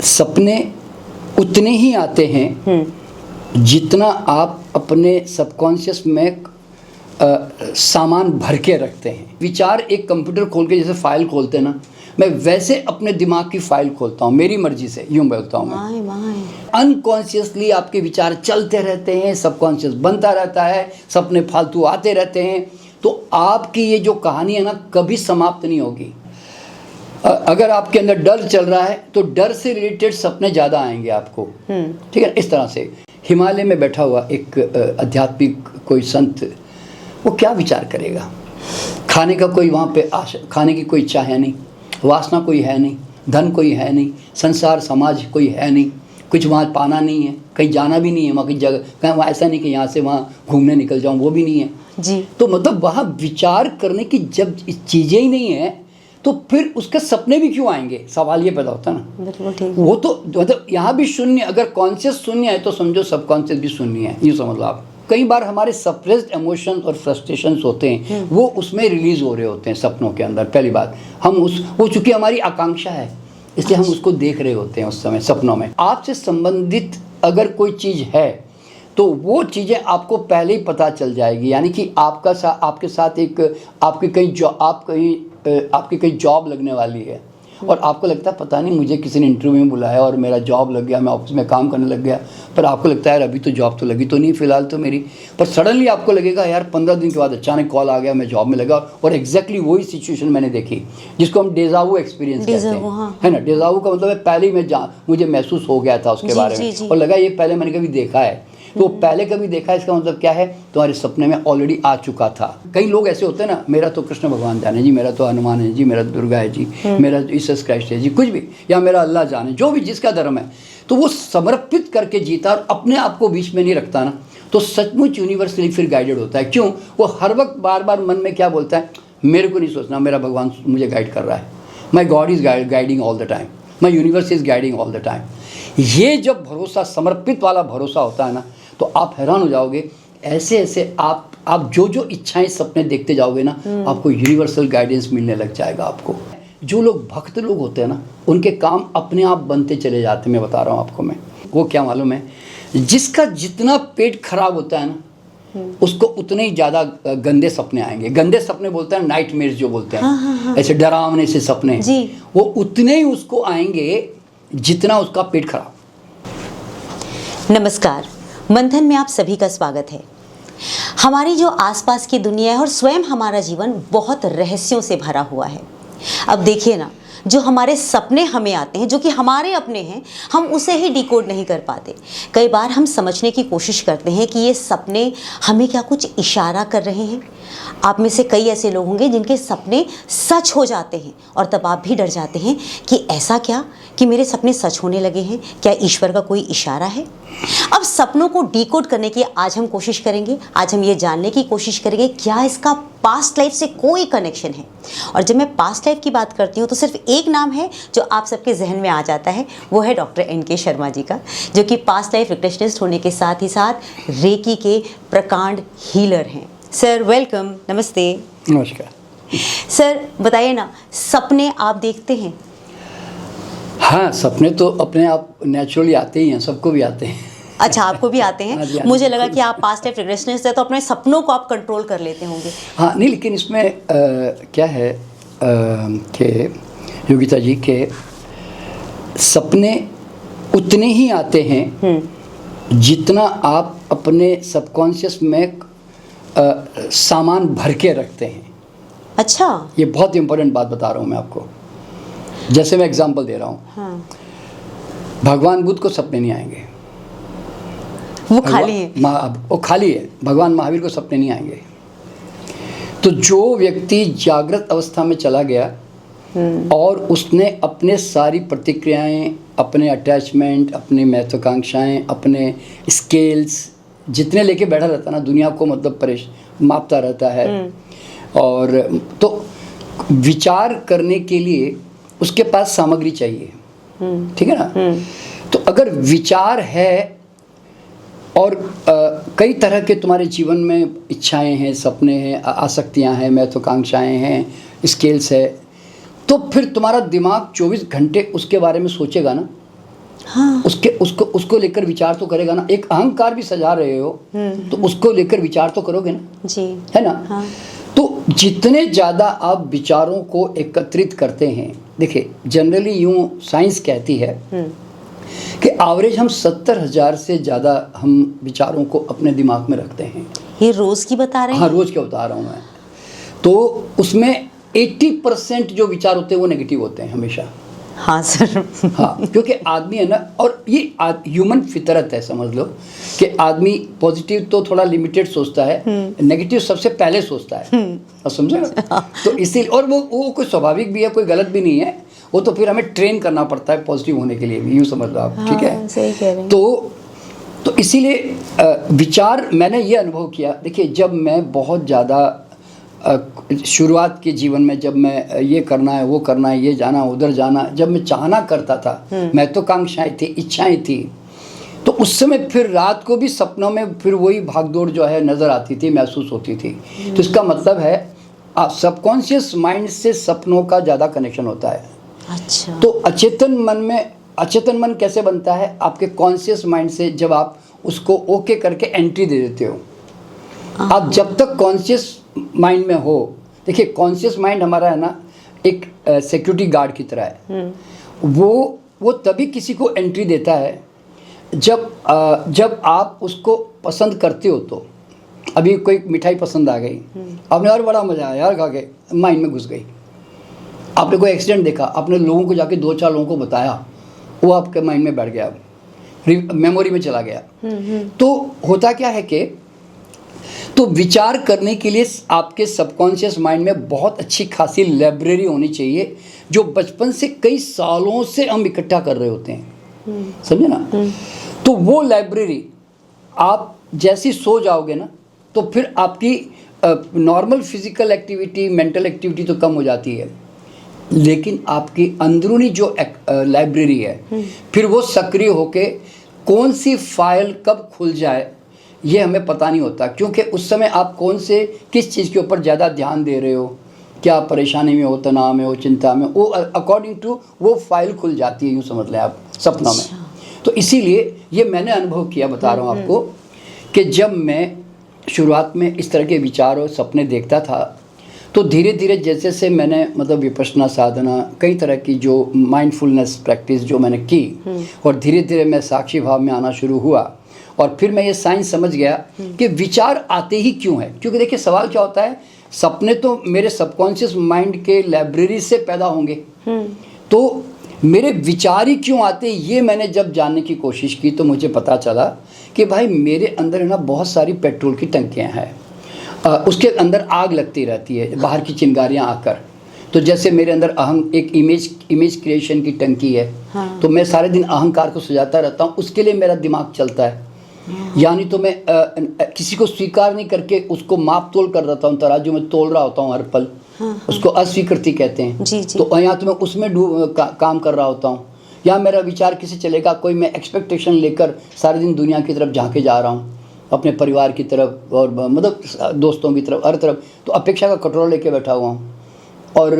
सपने उतने ही आते हैं जितना आप अपने सबकॉन्शियस में सामान भर के रखते हैं। विचार एक कंप्यूटर खोल के जैसे फाइल खोलते हैं ना, मैं वैसे अपने दिमाग की फाइल खोलता हूँ, मेरी मर्जी से, यूँ बोलता हूँ मैं। अनकॉन्शियसली आपके विचार चलते रहते हैं, सबकॉन्शियस बनता रहता है, सपने फालतू आते रहते हैं। तो आपकी ये जो कहानी है ना, कभी समाप्त नहीं होगी। अगर आपके अंदर डर चल रहा है तो डर से रिलेटेड सपने ज़्यादा आएंगे आपको, ठीक है। इस तरह से हिमालय में बैठा हुआ एक आध्यात्मिक कोई संत, वो क्या विचार करेगा? खाने का कोई वहाँ पे खाने की कोई इच्छा है नहीं, वासना कोई है नहीं, धन कोई है नहीं, संसार समाज कोई है नहीं, कुछ वहाँ पाना नहीं है, कहीं जाना भी नहीं है, वहाँ की जगह कहीं वहाँ ऐसा नहीं कि यहाँ से वहाँ घूमने निकल जाऊँ, वो भी नहीं है जी। तो मतलब वहाँ विचार करने की जब चीज़ें ही नहीं है तो फिर उसके सपने भी क्यों आएंगे? सवाल ये पैदा होता है ना। बिल्कुल ठीक। वो तो मतलब यहाँ भी शून्य, अगर कॉन्शियस शून्य है तो समझो सबकॉन्शियस भी शून्य है, यूँ समझ लो आप। कई बार हमारे सप्रेस्ड इमोशंस और फ्रस्ट्रेशंस होते हैं, वो उसमें रिलीज हो रहे होते हैं सपनों के अंदर। पहली बात, हम वो चूँकि हमारी आकांक्षा है इसलिए हम उसको देख रहे होते हैं उस समय सपनों में। आपसे संबंधित अगर कोई चीज़ है तो वो चीज़ें आपको पहले ही पता चल जाएगी। यानी कि आपके साथ एक आपकी कहीं जॉब लगने वाली है और आपको लगता है पता नहीं मुझे किसी ने इंटरव्यू में बुलाया और मेरा जॉब लग गया, मैं ऑफिस में काम करने लग गया, पर आपको लगता है यार अभी तो जॉब तो लगी तो नहीं फिलहाल तो मेरी, पर सडनली आपको लगेगा यार 15 दिन के बाद अचानक कॉल आ गया, मैं जॉब में लगा और एग्जैक्टली वही सिचुएशन मैंने देखी, जिसको हम डेजावू एक्सपीरियंस कहते हैं, है ना। डेजावू का मतलब है पहले ही मुझे महसूस हो गया था उसके बारे में और लगा ये पहले मैंने कभी देखा है। तो पहले कभी देखा है इसका मतलब क्या है? तुम्हारे सपने में ऑलरेडी आ चुका था। कई लोग ऐसे होते हैं ना, मेरा तो कृष्ण भगवान जाने जी, मेरा तो हनुमान है जी, मेरा दुर्गा है जी, मेरा जीसस क्राइस्ट है जी, कुछ भी, या मेरा अल्लाह जाने, जो भी जिसका धर्म है, तो वो समर्पित करके जीता और अपने आप को बीच में नहीं रखता ना, तो सचमुच यूनिवर्सली फिर गाइडेड होता है। क्यों? वो हर वक्त बार बार मन में क्या बोलता है? मेरे को नहीं सोचना, मेरा भगवान मुझे गाइड कर रहा है, my God is guiding all the time, my universe is guiding all the time. ये जब भरोसा, समर्पित वाला भरोसा होता है ना, तो आप हैरान हो जाओगे। ऐसे ऐसे आप जो इच्छाएं सपने देखते जाओगे ना, आपको यूनिवर्सल गाइडेंस मिलने लग जाएगा आपको। जो लोग भक्त लोग होते हैं ना, उनके काम अपने आप बनते चले जाते हैं। मैं बता रहा हूँ आपको। मैं वो क्या मालूम है, जिसका जितना पेट खराब होता है ना, उसको उतने ही ज़्यादा गंदे सपने आएंगे। गंदे सपने बोलते हैं नाइटमेयर्स जो बोलते हैं, ऐसे डरावने से सपने, वो उतने ही उसको आएंगे जितना उसका पेट खराब। नमस्कार, मंथन में आप सभी का स्वागत है। हमारी जो आसपास की दुनिया है और स्वयं हमारा जीवन बहुत रहस्यों से भरा हुआ है। अब देखिए ना, जो हमारे सपने हमें आते हैं, जो कि हमारे अपने हैं, हम उसे ही डिकोड नहीं कर पाते। कई बार हम समझने की कोशिश करते हैं कि ये सपने हमें क्या कुछ इशारा कर रहे हैं। आप में से कई ऐसे लोग होंगे जिनके सपने सच हो जाते हैं और तब आप भी डर जाते हैं कि ऐसा क्या कि मेरे सपने सच होने लगे हैं, क्या ईश्वर का कोई इशारा है? अब सपनों को डिकोड करने की आज हम कोशिश करेंगे। आज हम ये जानने की कोशिश करेंगे क्या इसका पास्ट लाइफ से कोई कनेक्शन है। और जब मैं पास्ट लाइफ की बात करती हूँ तो सिर्फ एक नाम है जो आप सबके जहन में आ जाता है, वो है डॉक्टर एन.के. शर्मा जी का, जो कि पास्ट लाइफ रिग्रेशनिस्ट होने के साथ ही साथ रेकी के प्रकांड हीलर हैं। सर वेलकम, नमस्ते। नमस्कार सर, बताइए ना, सपने आप देखते हैं? हाँ, सपने तो अपने आप नेचुरली आते ही हैं, सबको भी आते हैं। अच्छा, आपको भी आते हैं? हाँ, मुझे लगा कि आप पास्ट लाइफ रिग्रेशनिस्ट है तो अपने सपनों को आप कंट्रोल कर लेते होंगे। हाँ नहीं, लेकिन इसमें क्या है कि योगिता जी के सपने उतने ही आते हैं जितना आप अपने सबकॉन्शियस में सामान भर के रखते हैं। अच्छा, ये बहुत इंपॉर्टेंट बात बता रहा हूँ मैं आपको। जैसे मैं एग्जांपल दे रहा हूँ, हाँ। भगवान बुद्ध को सपने नहीं आएंगे, वो खाली है। वो खाली है। भगवान महावीर को सपने नहीं आएंगे। तो जो व्यक्ति जागृत अवस्था में चला गया और उसने अपने सारी प्रतिक्रियाएं, अपने अटैचमेंट, अपनी महत्वाकांक्षाएं, अपने स्केल्स जितने लेके बैठा रहता ना, दुनिया को मतलब मापता रहता है, और तो विचार करने के लिए उसके पास सामग्री चाहिए, ठीक है ना। तो अगर विचार है और कई तरह के तुम्हारे जीवन में इच्छाएं हैं, सपने हैं, आसक्तियां हैं, महत्वाकांक्षाएं हैं, स्केल्स है, तो फिर तुम्हारा दिमाग 24 घंटे उसके बारे में सोचेगा ना, हाँ। उसको लेकर विचार तो करेगा ना। एक अहंकार भी सजा रहे हो तो उसको लेकर विचार तो करोगे ना जी, है ना। हाँ। तो जितने ज़्यादा आप विचारों को एकत्रित करते हैं, देखिए जनरली यूँ साइंस कहती है कि एवरेज हम 70,000 से ज़्यादा हम विचारों को अपने दिमाग में रखते हैं। ये रोज की बता रहे हैं? हाँ, रोज़ क्या बता रहा हूँ मैं। तो उसमें 80% जो विचार होते हैं वो नेगेटिव होते हैं हमेशा। हाँ सर। हाँ, क्योंकि आदमी है ना, और ये ह्यूमन फितरत है, समझ लो कि आदमी पॉजिटिव तो थोड़ा लिमिटेड सोचता है, नेगेटिव सबसे पहले सोचता है। और समझे ना। तो इसीलिए, और वो कोई स्वाभाविक भी है, कोई गलत भी नहीं है, वो तो फिर हमें ट्रेन करना पड़ता है पॉजिटिव होने के लिए भी, यूँ समझ लो आप। ठीक है, हाँ, सही कह रहे हैं। तो इसीलिए विचार मैंने ये अनुभव किया। देखिए जब मैं बहुत ज़्यादा शुरुआत के जीवन में, जब मैं ये करना है वो करना है, ये जाना उधर जाना, जब मैं चाहना करता था, महत्वाकांक्षाएं थी, इच्छाएं थी, तो उस समय फिर रात को भी सपनों में फिर वही भागदौड़ जो है नज़र आती थी, महसूस होती थी। तो इसका मतलब है सबकॉन्शियस माइंड से सपनों का ज़्यादा कनेक्शन होता है। अच्छा। तो अचेतन मन कैसे बनता है? आपके कॉन्शियस माइंड से, जब आप उसको ओके करके एंट्री दे देते हो। आप जब तक कॉन्शियस माइंड में हो, देखिए कॉन्शियस माइंड हमारा है ना एक सिक्योरिटी गार्ड की तरह है। वो तभी किसी को एंट्री देता है जब आप उसको पसंद करते हो। तो अभी कोई मिठाई पसंद आ गई, आपने और बड़ा मज़ा आया यार खा के, माइंड में घुस गई। आपने कोई एक्सीडेंट देखा, आपने लोगों को जाके 2-4 लोगों को बताया, वो आपके माइंड में बैठ गया, मेमोरी में चला गया। तो होता क्या है कि तो विचार करने के लिए आपके सबकॉन्शियस माइंड में बहुत अच्छी खासी लाइब्रेरी होनी चाहिए, जो बचपन से कई सालों से हम इकट्ठा कर रहे होते हैं। समझे ना। तो वो लाइब्रेरी आप जैसी सो जाओगे ना, तो फिर आपकी normal physical activity, mental activity तो कम हो जाती है, लेकिन आपकी अंदरूनी जो लाइब्रेरी है फिर वो सक्रिय होके कौन सी फाइल कब खुल जाए ये हमें पता नहीं होता, क्योंकि उस समय आप किस चीज़ के ऊपर ज़्यादा ध्यान दे रहे हो, क्या परेशानी में हो, तनाव में हो, चिंता में, वो अकॉर्डिंग टू वो फाइल खुल जाती है, यूँ समझ लें आप, सपनों में। तो इसीलिए ये मैंने अनुभव किया, बता रहा हूँ आपको, कि जब मैं शुरुआत में इस तरह के विचार और सपने देखता था, तो धीरे धीरे जैसे से मैंने मतलब विपश्यना साधना, कई तरह की जो माइंडफुलनेस प्रैक्टिस जो मैंने की, और धीरे धीरे मैं साक्षी भाव में आना शुरू हुआ, और फिर मैं ये साइंस समझ गया कि विचार आते ही क्यों है। क्योंकि देखिए सवाल क्या होता है, सपने तो मेरे सबकॉन्शियस माइंड के लाइब्रेरी से पैदा होंगे, तो मेरे विचार ही क्यों आते, ये मैंने जब जानने की कोशिश की तो मुझे पता चला कि भाई मेरे अंदर है ना बहुत सारी पेट्रोल की टंकियाँ हैं, उसके अंदर आग लगती रहती है, बाहर की चिंगारियाँ आकर। तो जैसे मेरे अंदर एक इमेज क्रिएशन की टंकी है। हाँ। तो मैं सारे दिन अहंकार को सजाता रहता हूँ, उसके लिए मेरा दिमाग चलता है। यानी तो मैं किसी को स्वीकार नहीं करके उसको माप तोल कर रहा हूँ, तराजू में तोल रहा होता हूँ हर पल। हाँ। उसको अस्वीकृति कहते हैं। जी। तो यहाँ तो मैं उसमें काम कर रहा होता हूँ। या मेरा विचार किसी चलेगा, कोई मैं एक्सपेक्टेशन लेकर सारे दिन दुनिया की तरफ झांके जा रहा हूँ, अपने परिवार की तरफ और मतलब दोस्तों की तरफ, हर तरफ, तो अपेक्षा का कटोरा लेके बैठा हुआ हूँ। और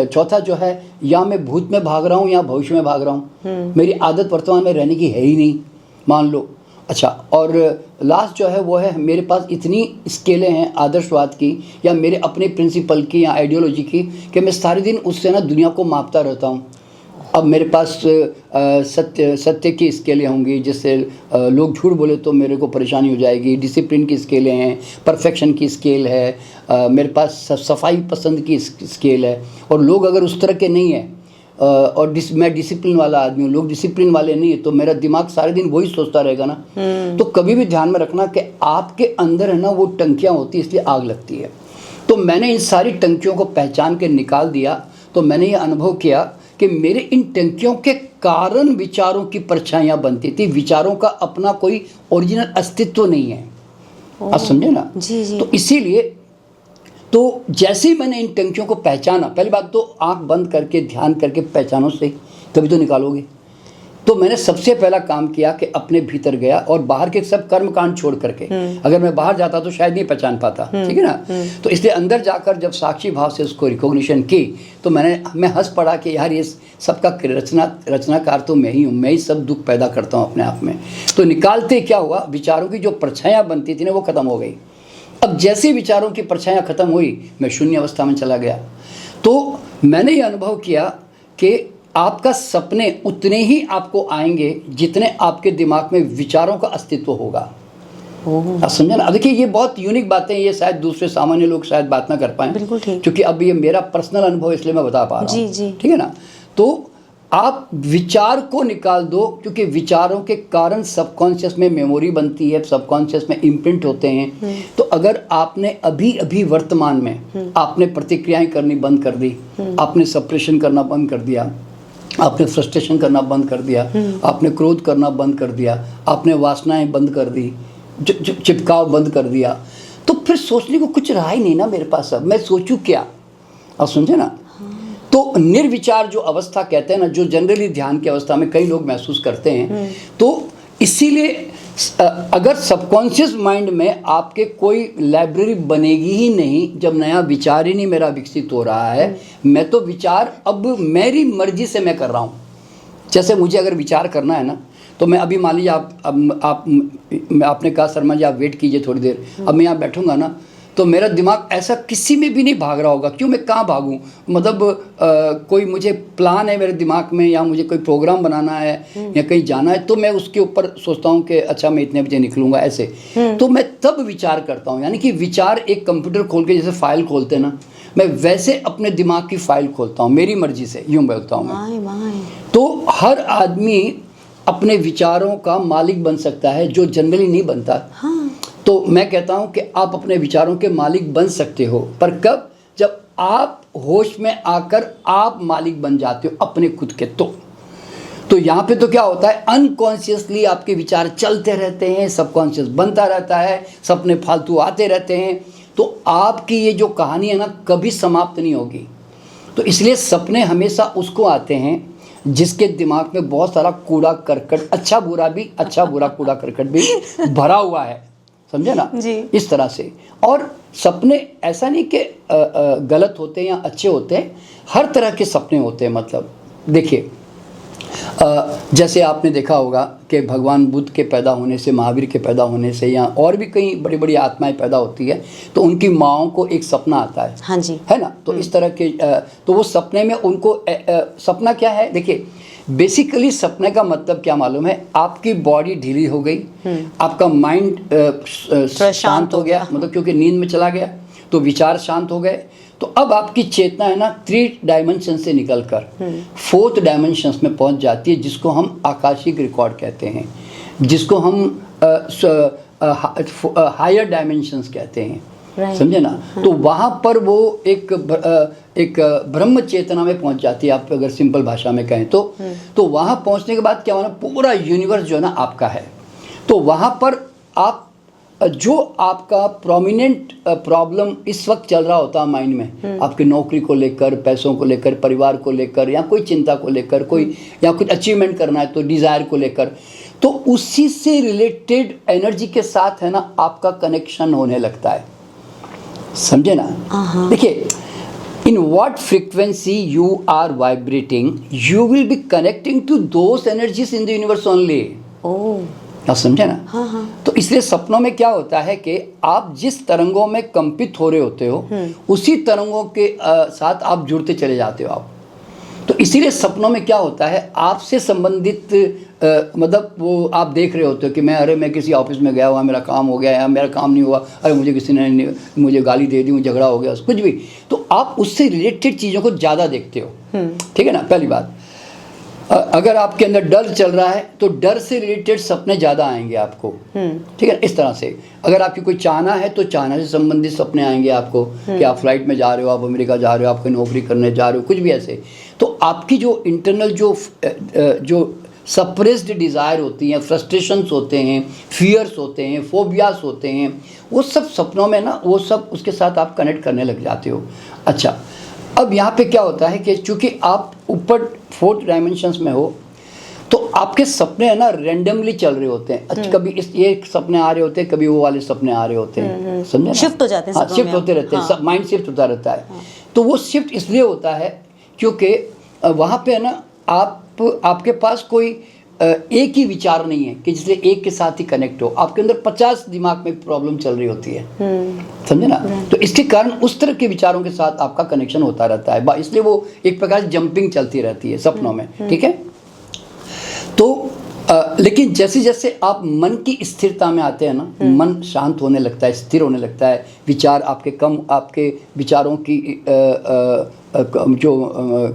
चौथा जो है, या मैं भूत में भाग रहा हूँ या भविष्य में भाग रहा हूँ, मेरी आदत वर्तमान में रहने की है ही नहीं, मान लो। अच्छा, और लास्ट जो है वो है, मेरे पास इतनी स्केलें हैं आदर्शवाद की या मेरे अपने प्रिंसिपल की या आइडियोलॉजी की कि मैं सारे दिन उससे ना दुनिया को मापता रहता हूँ। अब मेरे पास सत्य की स्केलें होंगी, जिससे लोग झूठ बोले तो मेरे को परेशानी हो जाएगी। डिसिप्लिन की स्केलें हैं, परफेक्शन की स्केल है, मेरे पास सफाई पसंद की स्केल है। और लोग अगर उस तरह के नहीं हैं, और मैं डिसिप्लिन वाला आदमी हूँ, लोग डिसिप्लिन वाले नहीं है, तो मेरा दिमाग सारे दिन वही सोचता रहेगा ना। तो कभी भी ध्यान में रखना कि आपके अंदर है ना वो टंकियाँ होती है, इसलिए आग लगती है। तो मैंने इन सारी टंकियों को पहचान के निकाल दिया। तो मैंने ये अनुभव किया कि मेरे इन टंकियों के कारण विचारों की परछाइयाँ बनती थी। विचारों का अपना कोई ओरिजिनल अस्तित्व नहीं है, आप समझे ना। जी। तो इसीलिए तो जैसे ही मैंने इन टंकियों को पहचाना, पहली बात तो आंख बंद करके ध्यान करके पहचानो, से तभी तो निकालोगे। तो मैंने सबसे पहला काम किया कि अपने भीतर गया और बाहर के सब कर्म कांड छोड़ करके, अगर मैं बाहर जाता तो शायद नहीं पहचान पाता, ठीक है ना। तो इसलिए अंदर जाकर जब साक्षी भाव से उसको रिकॉग्निशन की तो मैं हंस पड़ा कि यार ये सबका रचनाकार तो मैं ही हूँ, मैं ही सब दुख पैदा करता हूँ अपने आप में। तो निकालते क्या हुआ, विचारों की जो परछायाँ बनती थी ना वो खत्म हो गई। अब जैसे विचारों की परछायाँ खत्म हुई मैं शून्य अवस्था में चला गया। तो मैंने ये अनुभव किया कि आपका सपने उतने ही आपको आएंगे जितने आपके दिमाग में विचारों का अस्तित्व होगा। आप समझे ना। अब देखिए ये बहुत यूनिक बातें, ये शायद दूसरे सामान्य लोग शायद बात ना कर पाएं, बिल्कुल ठीक, क्योंकि अब ये मेरा पर्सनल अनुभव इसलिए मैं बता पा रहा हूँ, ठीक है ना। तो आप विचार को निकाल दो, क्योंकि विचारों के कारण सबकॉन्शियस में मेमोरी बनती है, सबकॉन्शियस में इम्प्रिंट होते हैं। तो अगर आपने अभी अभी वर्तमान में आपने प्रतिक्रियाएं करनी बंद कर दी, आपने सप्रेशन करना बंद कर दिया, आपने फ्रस्ट्रेशन करना बंद कर दिया, आपने क्रोध करना बंद कर दिया, आपने वासनाएं बंद कर दी, चिपकाव बंद कर दिया, तो फिर सोचने को कुछ रहा ही नहीं ना मेरे पास। अब मैं सोचूं क्या, आप समझे ना। तो निर्विचार जो अवस्था कहते हैं ना, जो जनरली ध्यान की अवस्था में कई लोग महसूस करते हैं, तो इसीलिए अगर सबकॉन्शियस माइंड में आपके कोई लाइब्रेरी बनेगी ही नहीं जब नया विचार ही नहीं मेरा विकसित हो रहा है। मैं तो विचार अब मेरी मर्जी से मैं कर रहा हूँ। जैसे मुझे अगर विचार करना है ना, तो मैं अभी मान लीजिए आपने कहा शर्मा जी आप वेट कीजिए थोड़ी देर, अब मैं यहाँ बैठूंगा ना तो मेरा दिमाग ऐसा किसी में भी नहीं भाग रहा होगा। क्यों, मैं कहाँ भागूं, मतलब कोई मुझे प्लान है मेरे दिमाग में, या मुझे कोई प्रोग्राम बनाना है या कहीं जाना है, तो मैं उसके ऊपर सोचता हूँ कि अच्छा मैं इतने बजे निकलूँगा ऐसे। तो मैं तब विचार करता हूँ, यानी कि विचार एक कंप्यूटर खोल के जैसे फाइल खोलते हैं ना, मैं वैसे अपने दिमाग की फाइल खोलता हूँ मेरी मर्जी से, यूँ बोलता हूँ मैं। तो हर आदमी अपने विचारों का मालिक बन सकता है, जो जनरली नहीं बनता। तो मैं कहता हूं कि आप अपने विचारों के मालिक बन सकते हो, पर कब, जब आप होश में आकर आप मालिक बन जाते हो अपने खुद के। तो यहाँ पे तो क्या होता है, अनकॉन्शियसली आपके विचार चलते रहते हैं, सबकॉन्शियस बनता रहता है, सपने फालतू आते रहते हैं। तो आपकी ये जो कहानी है ना कभी समाप्त नहीं होगी। तो इसलिए सपने हमेशा उसको आते हैं जिसके दिमाग में बहुत सारा कूड़ा करकट, अच्छा बुरा कूड़ा करकट भी भरा हुआ है, समझे ना जी। इस तरह से। और सपने ऐसा नहीं कि गलत होते हैं या अच्छे होते हैं, हर तरह के सपने होते हैं। मतलब देखिए जैसे आपने देखा होगा कि भगवान बुद्ध के पैदा होने से, महावीर के पैदा होने से, या और भी कई बड़ी बड़ी आत्माएं पैदा होती है, तो उनकी माँओं को एक सपना आता है, हाँ जी, है ना। तो इस तरह के तो वो सपने में उनको सपना क्या है, देखिए बेसिकली सपने का मतलब क्या मालूम है, आपकी बॉडी ढीली हो गई, आपका माइंड शांत हो गया, मतलब क्योंकि नींद में चला गया, तो विचार शांत हो गए। तो अब आपकी चेतना है ना 3 डायमेंशन से निकलकर 4th डायमेंशन में पहुंच जाती है, जिसको हम आकाशिक रिकॉर्ड कहते हैं, जिसको हम हायर डायमेंशंस कहते हैं, समझे ना। तो वहाँ पर वो एक ब्रह्म चेतना में पहुंच जाती है, आप अगर सिंपल भाषा में कहें तो वहाँ पहुँचने के बाद क्या होना, पूरा यूनिवर्स जो है ना आपका है। तो वहाँ पर आप जो आपका प्रोमिनेंट प्रॉब्लम इस वक्त चल रहा होता है माइंड में, आपकी नौकरी को लेकर, पैसों को लेकर, परिवार को लेकर, या कोई चिंता को लेकर, कोई या कुछ अचीवमेंट करना है तो डिज़ायर को लेकर, तो उसी से रिलेटेड एनर्जी के साथ है ना आपका कनेक्शन होने लगता है, समझे ना। देखिए in what frequency you are vibrating, you will be connecting to those energies in the universe only. आप समझे ना। हाँ। तो इसलिए सपनों में क्या होता है कि आप जिस तरंगों में कंपित हो रहे होते हो उसी तरंगों के साथ आप जुड़ते चले जाते हो आप। तो इसीलिए सपनों में क्या होता है, आपसे संबंधित मतलब वो आप देख रहे होते हो कि मैं किसी ऑफिस में गया हुआ, मेरा काम हो गया, या मेरा काम नहीं हुआ, अरे मुझे किसी ने मुझे गाली दे दी, मुझे झगड़ा हो गया, कुछ भी। तो आप उससे रिलेटेड चीज़ों को ज़्यादा देखते हो, ठीक है ना, पहली बात। अगर आपके अंदर डर चल रहा है तो डर से रिलेटेड सपने ज़्यादा आएंगे आपको, ठीक है, इस तरह से। अगर आपकी कोई चाहना है तो चाहना से संबंधित सपने आएंगे आपको, कि आप फ्लाइट में जा रहे हो, आप अमेरिका जा रहे हो, आप कोई नौकरी करने जा रहे हो, कुछ भी ऐसे। तो आपकी जो इंटरनल जो सप्रेस्ड डिज़ायर होती हैं, फ्रस्ट्रेशंस होते हैं, फियर्स होते हैं, फोबियास होते हैं, वो सब सपनों में ना, वो सब उसके साथ आप कनेक्ट करने लग जाते हो। अच्छा, अब यहाँ पे क्या होता है कि चूँकि आप ऊपर 4th डायमेंशंस में हो, तो आपके सपने है ना रैंडमली चल रहे होते हैं। अच्छा, कभी ये सपने आ रहे होते हैं, कभी वो वाले सपने आ रहे होते हैं, समझे ना? शिफ्ट हो जाते हैं हाँ, सपनों शिफ्ट में होते रहते हैं, हाँ। सब माइंड शिफ्ट होता रहता है। तो वो शिफ्ट इसलिए होता है क्योंकि वहाँ पे है ना आपके पास कोई एक ही विचार नहीं है कि जिससे एक के साथ ही कनेक्ट हो। आपके अंदर 50 दिमाग में प्रॉब्लम चल रही होती है, समझे ना? तो इसके कारण उस तरह के विचारों के साथ आपका कनेक्शन होता रहता है, इसलिए वो एक प्रकार से जंपिंग चलती रहती है सपनों में, ठीक है? तो लेकिन जैसे जैसे आप मन की स्थिरता में आते हैं ना, मन शांत होने लगता है, स्थिर होने लगता है, विचार आपके विचारों की जो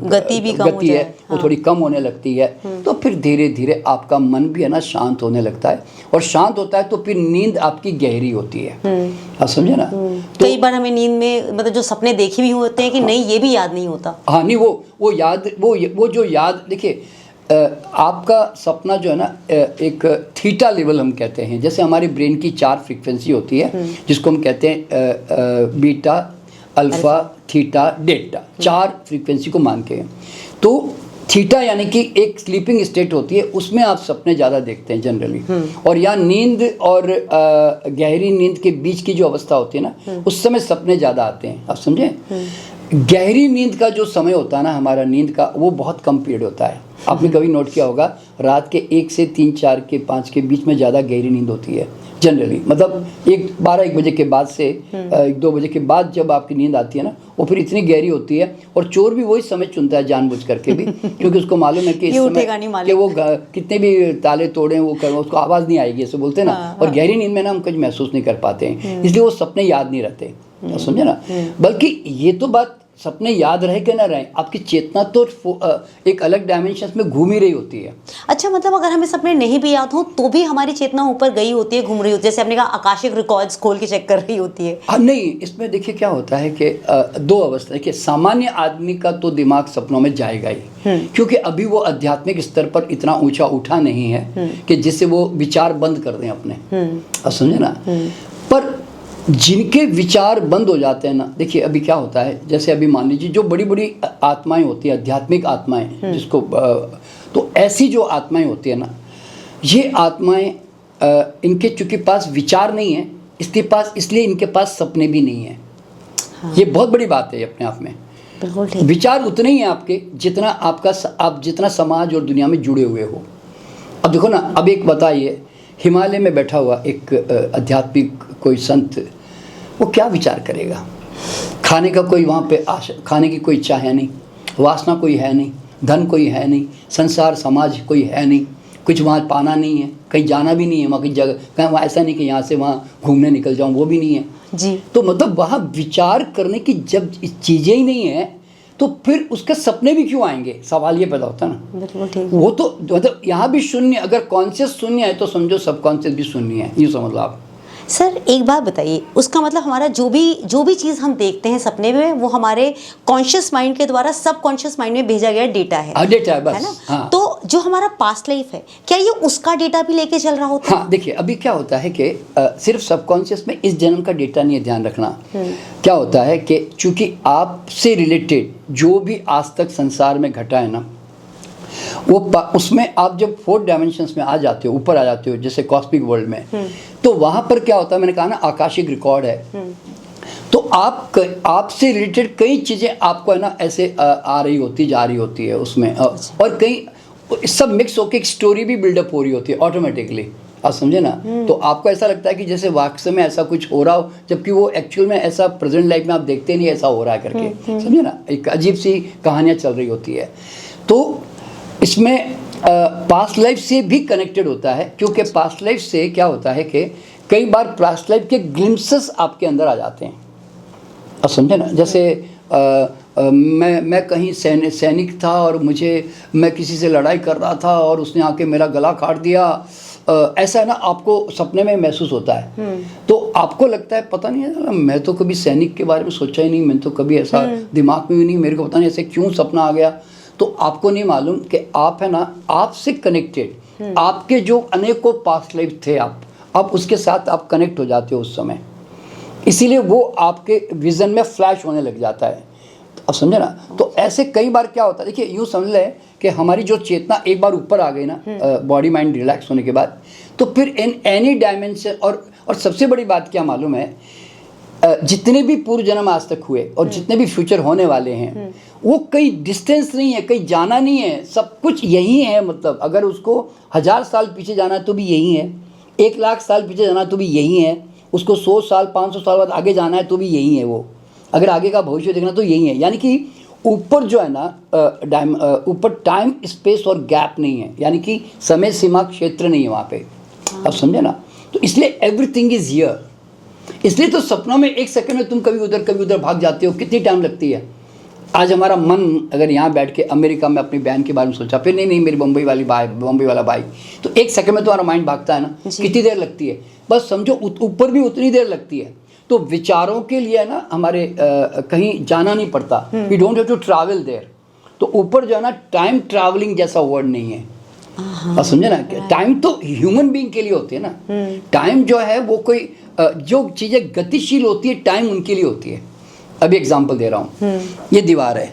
गति भी कम हो गति जाए, है वो थोड़ी कम होने लगती है। तो फिर धीरे धीरे आपका मन भी है ना शांत होने लगता है, और शांत होता है तो फिर नींद आपकी गहरी होती है। आप समझे ना? तो कई बार हमें नींद में मतलब जो सपने देखे भी होते हैं कि नहीं ये भी याद नहीं होता। हाँ, नहीं वो याद वो जो याद, देखिए आपका सपना जो है ना एक थीटा लेवल हम कहते हैं। जैसे हमारी ब्रेन की 4 फ्रीक्वेंसी होती है, जिसको हम कहते हैं beta, alpha, theta, delta, 4 frequency को मान के। तो थीटा यानी कि एक स्लीपिंग स्टेट होती है, उसमें आप सपने ज़्यादा देखते हैं जनरली। और यहाँ नींद और गहरी नींद के बीच की जो अवस्था होती है ना, उस समय सपने ज़्यादा आते हैं। आप समझे? गहरी नींद का जो समय होता है ना हमारा नींद का, वो बहुत कम पीरियड होता है। आपने कभी नोट किया होगा, रात के 1 से 3, 4 के 5 के बीच में ज़्यादा गहरी नींद होती है जनरली। मतलब 12-1 बजे के बाद से 1-2 बजे के बाद जब आपकी नींद आती है ना, वो फिर इतनी गहरी होती है। और चोर भी वही समय चुनता है जानबूझ करके भी, क्योंकि उसको मालूम है कि इस समय कि वो कितने भी ताले तोड़े वो करें, उसको आवाज़ नहीं आएगी, ऐसे बोलते हैं ना। और गहरी नींद में ना हम कुछ महसूस नहीं कर पाते हैं, इसलिए वो सपने याद नहीं रहते, समझे ना? बल्कि ये तो बात, सपने याद रहे कि ना रहे, आपकी चेतना तो एक अलग डायमेंशन में घूम ही रही होती है। अच्छा, मतलब अगर हमें सपने नहीं भी याद हो तो भी हमारी चेतना ऊपर गई होती है, घूम रही होती है, जैसे आपने कहा आकाशिक रिकॉर्ड्स खोल के चेक कर रही होती है। नहीं, इसमें देखिए क्या होता है कि 2 अवस्था है कि सामान्य आदमी का तो दिमाग सपनों में जाएगा ही, क्योंकि अभी वो आध्यात्मिक स्तर पर इतना ऊंचा उठा नहीं है कि जिससे वो विचार बंद कर दें अपने। आप समझे ना? पर जिनके विचार बंद हो जाते हैं ना, देखिए अभी क्या होता है, जैसे अभी मान लीजिए जो बड़ी बड़ी आत्माएं होती है, आध्यात्मिक आत्माएं जिसको तो ऐसी जो आत्माएं होती है ना, ये आत्माएं इनके चूंकि पास विचार नहीं है, इसलिए इनके पास सपने भी नहीं है। हाँ। ये बहुत बड़ी बात है अपने आप में। बिल्कुल ठीक। विचार उतने ही हैं आपके जितना आप जितना समाज और दुनिया में जुड़े हुए हो। अब देखो ना, अब एक बताइए, हिमालय में बैठा हुआ एक आध्यात्मिक कोई संत, वो क्या विचार करेगा? खाने का कोई वहाँ पे खाने की कोई इच्छा है नहीं, वासना कोई है नहीं, धन कोई है नहीं, संसार समाज कोई है नहीं, कुछ वहाँ पाना नहीं है, कहीं जाना भी नहीं है, वहाँ की जगह कहीं वहाँ ऐसा नहीं कि यहाँ से वहाँ घूमने निकल जाऊँ, वो भी नहीं है जी। तो मतलब वहाँ विचार करने की जब चीज़ें ही नहीं है तो फिर उसके सपने भी क्यों आएंगे? सवाल ये पैदा होता है ना। बिल्कुल ठीक। वो तो मतलब यहाँ भी शून्य, अगर कॉन्शियस शून्य है तो समझो सबकॉन्शियस भी शून्य है, यूँ समझ लो आप। सर एक बात बताइए, उसका मतलब हमारा जो भी चीज़ हम देखते हैं सपने में, वो हमारे कॉन्शियस माइंड के द्वारा सब कॉन्शियस माइंड में भेजा गया डेटा है। डेटा है बस, है ना? हाँ। तो जो हमारा पास्ट लाइफ है, क्या ये उसका डेटा भी लेके चल रहा होता है? हाँ, देखिए अभी क्या होता है कि सिर्फ सबकॉन्शियस में इस जन्म का डेटा नहीं है, ध्यान रखना। क्या होता है कि चूंकि आपसे रिलेटेड जो भी आज तक संसार में घटा है ना, वो उसमें आप जब 4 डायमेंशंस में आ जाते हो, ऊपर आ जाते हो, जैसे कॉस्मिक वर्ल्ड में, तो वहाँ पर क्या होता है, मैंने कहा ना आकाशिक रिकॉर्ड है। तो आपसे रिलेटेड कई चीज़ें आपको है ना ऐसे आ रही होती, जा रही होती है उसमें, और कई सब मिक्स होकर एक स्टोरी भी बिल्डअप हो रही होती है ऑटोमेटिकली। आप समझे ना? तो आपको ऐसा लगता है कि जैसे वाकई में ऐसा कुछ हो रहा हो, जबकि वो एक्चुअल में ऐसा प्रेजेंट लाइफ में आप देखते नहीं ऐसा हो रहा है करके, समझे ना? एक अजीब सी कहानियाँ चल रही होती है। तो इसमें पास्ट लाइफ से भी कनेक्टेड होता है, क्योंकि पास्ट लाइफ से क्या होता है कि कई बार पास्ट लाइफ के ग्लिम्पसेस आपके अंदर आ जाते हैं। आप समझे ना? जैसे मैं कहीं सैनिक था और मैं किसी से लड़ाई कर रहा था और उसने आके मेरा गला काट दिया, ऐसा है ना आपको सपने में महसूस होता है। तो आपको लगता है पता नहीं है, मैं तो कभी सैनिक के बारे में सोचा ही नहीं, मैंने तो कभी ऐसा दिमाग में भी नहीं, मेरे को पता नहीं ऐसे क्यों सपना आ गया। तो आपको नहीं मालूम कि आप है ना आपसे कनेक्टेड, आपके जो अनेकों पास्ट लाइफ थे, आप उसके साथ आप कनेक्ट हो जाते हो उस समय, इसीलिए वो आपके विज़न में फ्लैश होने लग जाता है। अब समझे ना। तो ऐसे कई बार क्या होता है, देखिए यूँ समझ लें कि हमारी जो चेतना एक बार ऊपर आ गई ना, बॉडी माइंड रिलैक्स होने के बाद, तो फिर इन एनी डायमेंशन, और सबसे बड़ी बात क्या मालूम है, जितने भी पूर्व जन्म आज तक हुए और जितने भी फ्यूचर होने वाले हैं, वो कहीं डिस्टेंस नहीं है, कहीं जाना नहीं है, सब कुछ यही है। मतलब अगर उसको 1000 साल पीछे जाना है तो भी यही है, 1,00,000 साल पीछे जाना है तो भी यही है, उसको 100 साल 500 साल बाद आगे जाना है तो भी यही है। वो अगर आगे का भविष्य देखना तो यही है। यानी कि ऊपर जो है ना, ऊपर टाइम स्पेस और गैप नहीं है, यानी कि समय सीमा क्षेत्र नहीं है वहाँ पे। अब समझे ना। तो इसलिए एवरीथिंग इज हियर। इसलिए तो सपनों में 1 सेकंड में तुम कभी उधर भाग जाते हो, कितनी टाइम लगती है। आज हमारा मन अगर यहाँ बैठ के अमेरिका में अपनी बहन के बारे में सोचा, फिर नहीं मेरी बम्बई वाला भाई, तो 1 सेकंड में तुम्हारा माइंड भागता है ना, कितनी देर लगती है। बस समझो ऊपर भी उतनी देर लगती है। तो विचारों के लिए ना हमारे कहीं जाना नहीं पड़ता, we don't have to travel there. तो ऊपर जो है ना, टाइम ट्रैवलिंग जैसा वर्ड नहीं है। और समझे ना, टाइम तो ह्यूमन बीइंग के लिए होती है ना। टाइम जो है वो कोई जो चीज़ें गतिशील होती है, टाइम उनके लिए होती है। अभी एग्जांपल दे रहा हूँ, ये दीवार है,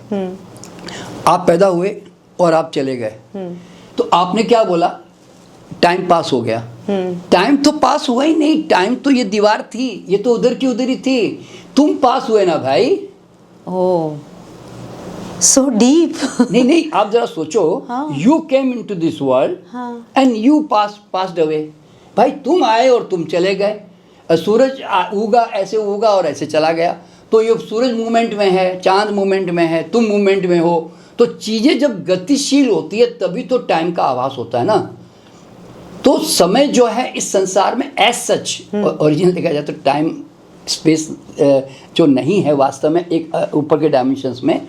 आप पैदा हुए और आप चले गए, तो आपने क्या बोला, टाइम पास हो गया। टाइम तो पास हुआ ही नहीं, टाइम तो ये दीवार थी, ये तो उधर की उधर ही थी, तुम पास हुए ना भाई। ओह, सो डीप। नहीं, आप जरा सोचो, you came into this world and you passed away. भाई तुम आए और तुम चले गए। सूरज उगा, ऐसे उगा और ऐसे चला गया। तो ये सूरज मूवमेंट में है, चांद मूवमेंट में है, तुम मूवमेंट में हो। तो चीज़ें जब गतिशील होती है तभी तो टाइम का आभास होता है ना। तो समय जो है इस संसार में एज सच ओरिजिनल देखा जाए तो टाइम स्पेस जो नहीं है वास्तव में एक ऊपर के डायमेंशंस में,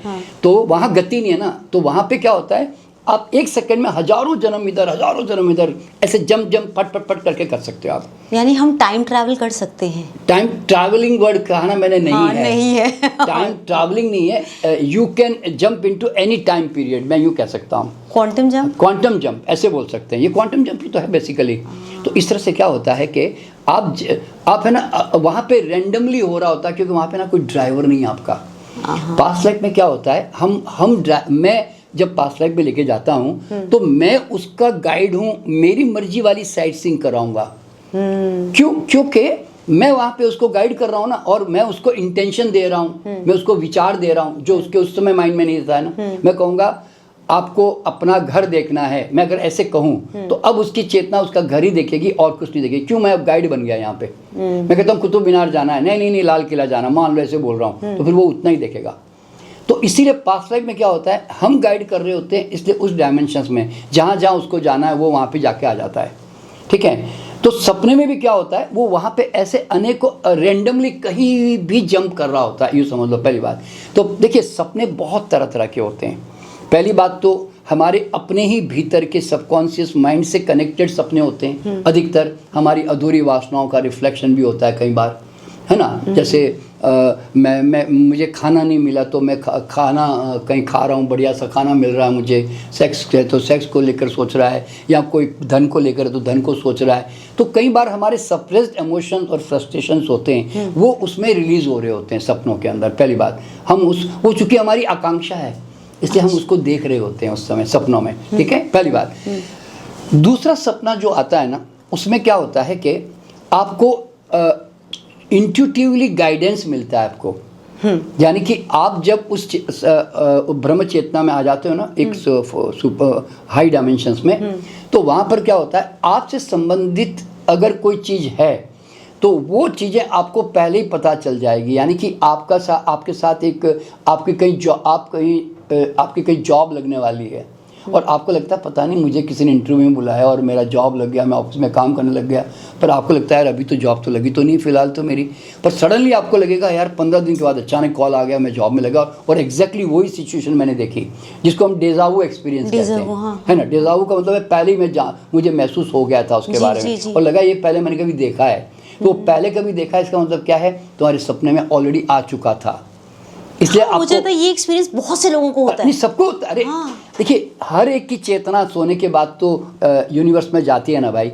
तो वहाँ गति नहीं है ना। तो वहाँ पे क्या होता है, आप 1 सेकंड में हजारों जन्म इधर ऐसे जंप पट करके कर सकते हो आप। यानी हम टाइम ट्रैवल कर सकते हैं। टाइम ट्रैवलिंग वर्ड कहा ना मैंने, नहीं है। टाइम ट्रैवलिंग नहीं है। You can jump into any time period, मैं यूँ कह सकता हूँ। क्वांटम जंप ऐसे बोल सकते हैं। ये क्वांटम जंप ही तो है बेसिकली। तो इस तरह से क्या होता है कि आप है ना, वहाँ पे रेंडमली हो रहा होता है, क्योंकि वहाँ पे ना कोई ड्राइवर नहीं है आपका। पास्ट लाइफ में क्या होता है, मैं जब पास्ट लाइफ में लेके जाता हूँ तो मैं उसका गाइड हूँ, मेरी मर्जी वाली साइट सीइंग कराऊंगा। क्योंकि मैं वहाँ पे उसको गाइड कर रहा हूँ ना, और मैं उसको इंटेंशन दे रहा हूँ, मैं उसको विचार दे रहा हूँ जो उसके उस समय माइंड में नहीं था है ना। मैं कहूँगा आपको अपना घर देखना है, मैं अगर ऐसे कहूँ तो अब उसकी चेतना उसका घर ही देखेगी और कुछ नहीं देखेगी। क्यों, मैं अब गाइड बन गया यहाँ पे। मैं कहता हूँ कुतुब मीनार जाना है, नहीं लाल किला जाना, मान लो ऐसे बोल रहा हूँ, तो फिर वो उतना ही देखेगा। तो इसीलिए पास्ट लाइफ में क्या होता है, हम गाइड कर रहे होते हैं, इसलिए उस डायमेंशंस में जहाँ उसको जाना है वो वहाँ पे जाके आ जाता है। ठीक है। तो सपने में भी क्या होता है, वो वहाँ पे ऐसे अनेकों रेंडमली कहीं भी जंप कर रहा होता है, यूँ समझ लो पहली बात। तो देखिए सपने बहुत तरह के होते हैं। पहली बात तो हमारे अपने ही भीतर के सबकॉन्शियस माइंड से कनेक्टेड सपने होते हैं। अधिकतर हमारी अधूरी वासनाओं का रिफ्लेक्शन भी होता है कई बार, है ना। जैसे मुझे खाना नहीं मिला तो मैं खाना कहीं खा रहा हूँ, बढ़िया सा खाना मिल रहा है मुझे। सेक्स है तो सेक्स को लेकर सोच रहा है, या कोई धन को लेकर तो धन को सोच रहा है। तो कई बार हमारे सप्रेस्ड इमोशंस और फ्रस्ट्रेशंस होते हैं, वो उसमें रिलीज हो रहे होते हैं सपनों के अंदर। पहली बात, वो चूँकि हमारी आकांक्षा है इसलिए हम उसको देख रहे होते हैं उस समय सपनों में। ठीक है, पहली बात। दूसरा सपना जो आता है ना, उसमें क्या होता है कि आपको इंट्यूटिवली गाइडेंस मिलता है आपको। यानी कि आप जब उस ब्रह्म चेतना में आ जाते हो ना, एक सुपर हाई डायमेंशंस में, तो वहाँ पर क्या होता है, आपसे संबंधित अगर कोई चीज़ है तो वो चीज़ें आपको पहले ही पता चल जाएगी। यानी कि आपके साथ एक आपकी कहीं जॉब लगने वाली है, और आपको लगता है पता नहीं मुझे किसी ने इंटरव्यू में बुलाया और मेरा जॉब लग गया, मैं ऑफिस में काम करने लग गया, पर आपको लगता है यार अभी तो जॉब तो लगी तो नहीं फिलहाल तो मेरी, पर सडनली आपको लगेगा यार 15 दिन के बाद अचानक कॉल आ गया, मैं जॉब में लगा। और एग्जैक्टली वही सिचुएशन मैंने देखी, जिसको हम डेजावू एक्सपीरियंस कहते हैं, है ना। डेजावू का मतलब है पहले ही मुझे महसूस हो गया था उसके बारे में, और लगा ये पहले मैंने कभी देखा है। तो पहले कभी देखा है इसका मतलब क्या है, तुम्हारे सपने में ऑलरेडी आ चुका था। इसलिए मुझे तो ये एक्सपीरियंस बहुत से लोगों को होता है। नहीं, सबको होता है। अरे देखिए, हर एक की चेतना सोने के बाद तो यूनिवर्स में जाती है ना भाई।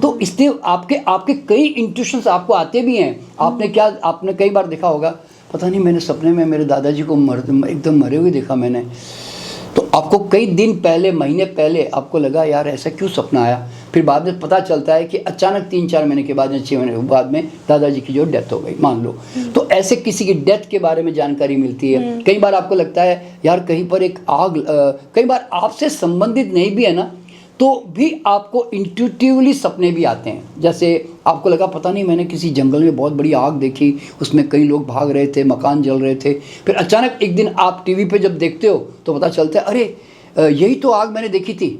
तो इसलिए आपके कई इंट्यूशंस आपको आते भी हैं। आपने कई बार देखा होगा, पता नहीं मैंने सपने में मेरे दादाजी को एकदम मरे हुए देखा मैंने। तो आपको कई दिन पहले, महीने पहले आपको लगा यार ऐसा क्यों सपना आया, फिर बाद में पता चलता है कि अचानक 3-4 महीने के बाद या 6 महीने के बाद में दादाजी की जो डेथ हो गई मान लो। तो ऐसे किसी की डेथ के बारे में जानकारी मिलती है। कई बार आपको लगता है यार कहीं पर एक आग, कई बार आपसे संबंधित नहीं भी है ना तो भी आपको इंट्यूटिवली सपने भी आते हैं। जैसे आपको लगा पता नहीं मैंने किसी जंगल में बहुत बड़ी आग देखी, उसमें कई लोग भाग रहे थे, मकान जल रहे थे, फिर अचानक एक दिन आप टीवी पे जब देखते हो तो पता चलता है अरे यही तो आग मैंने देखी थी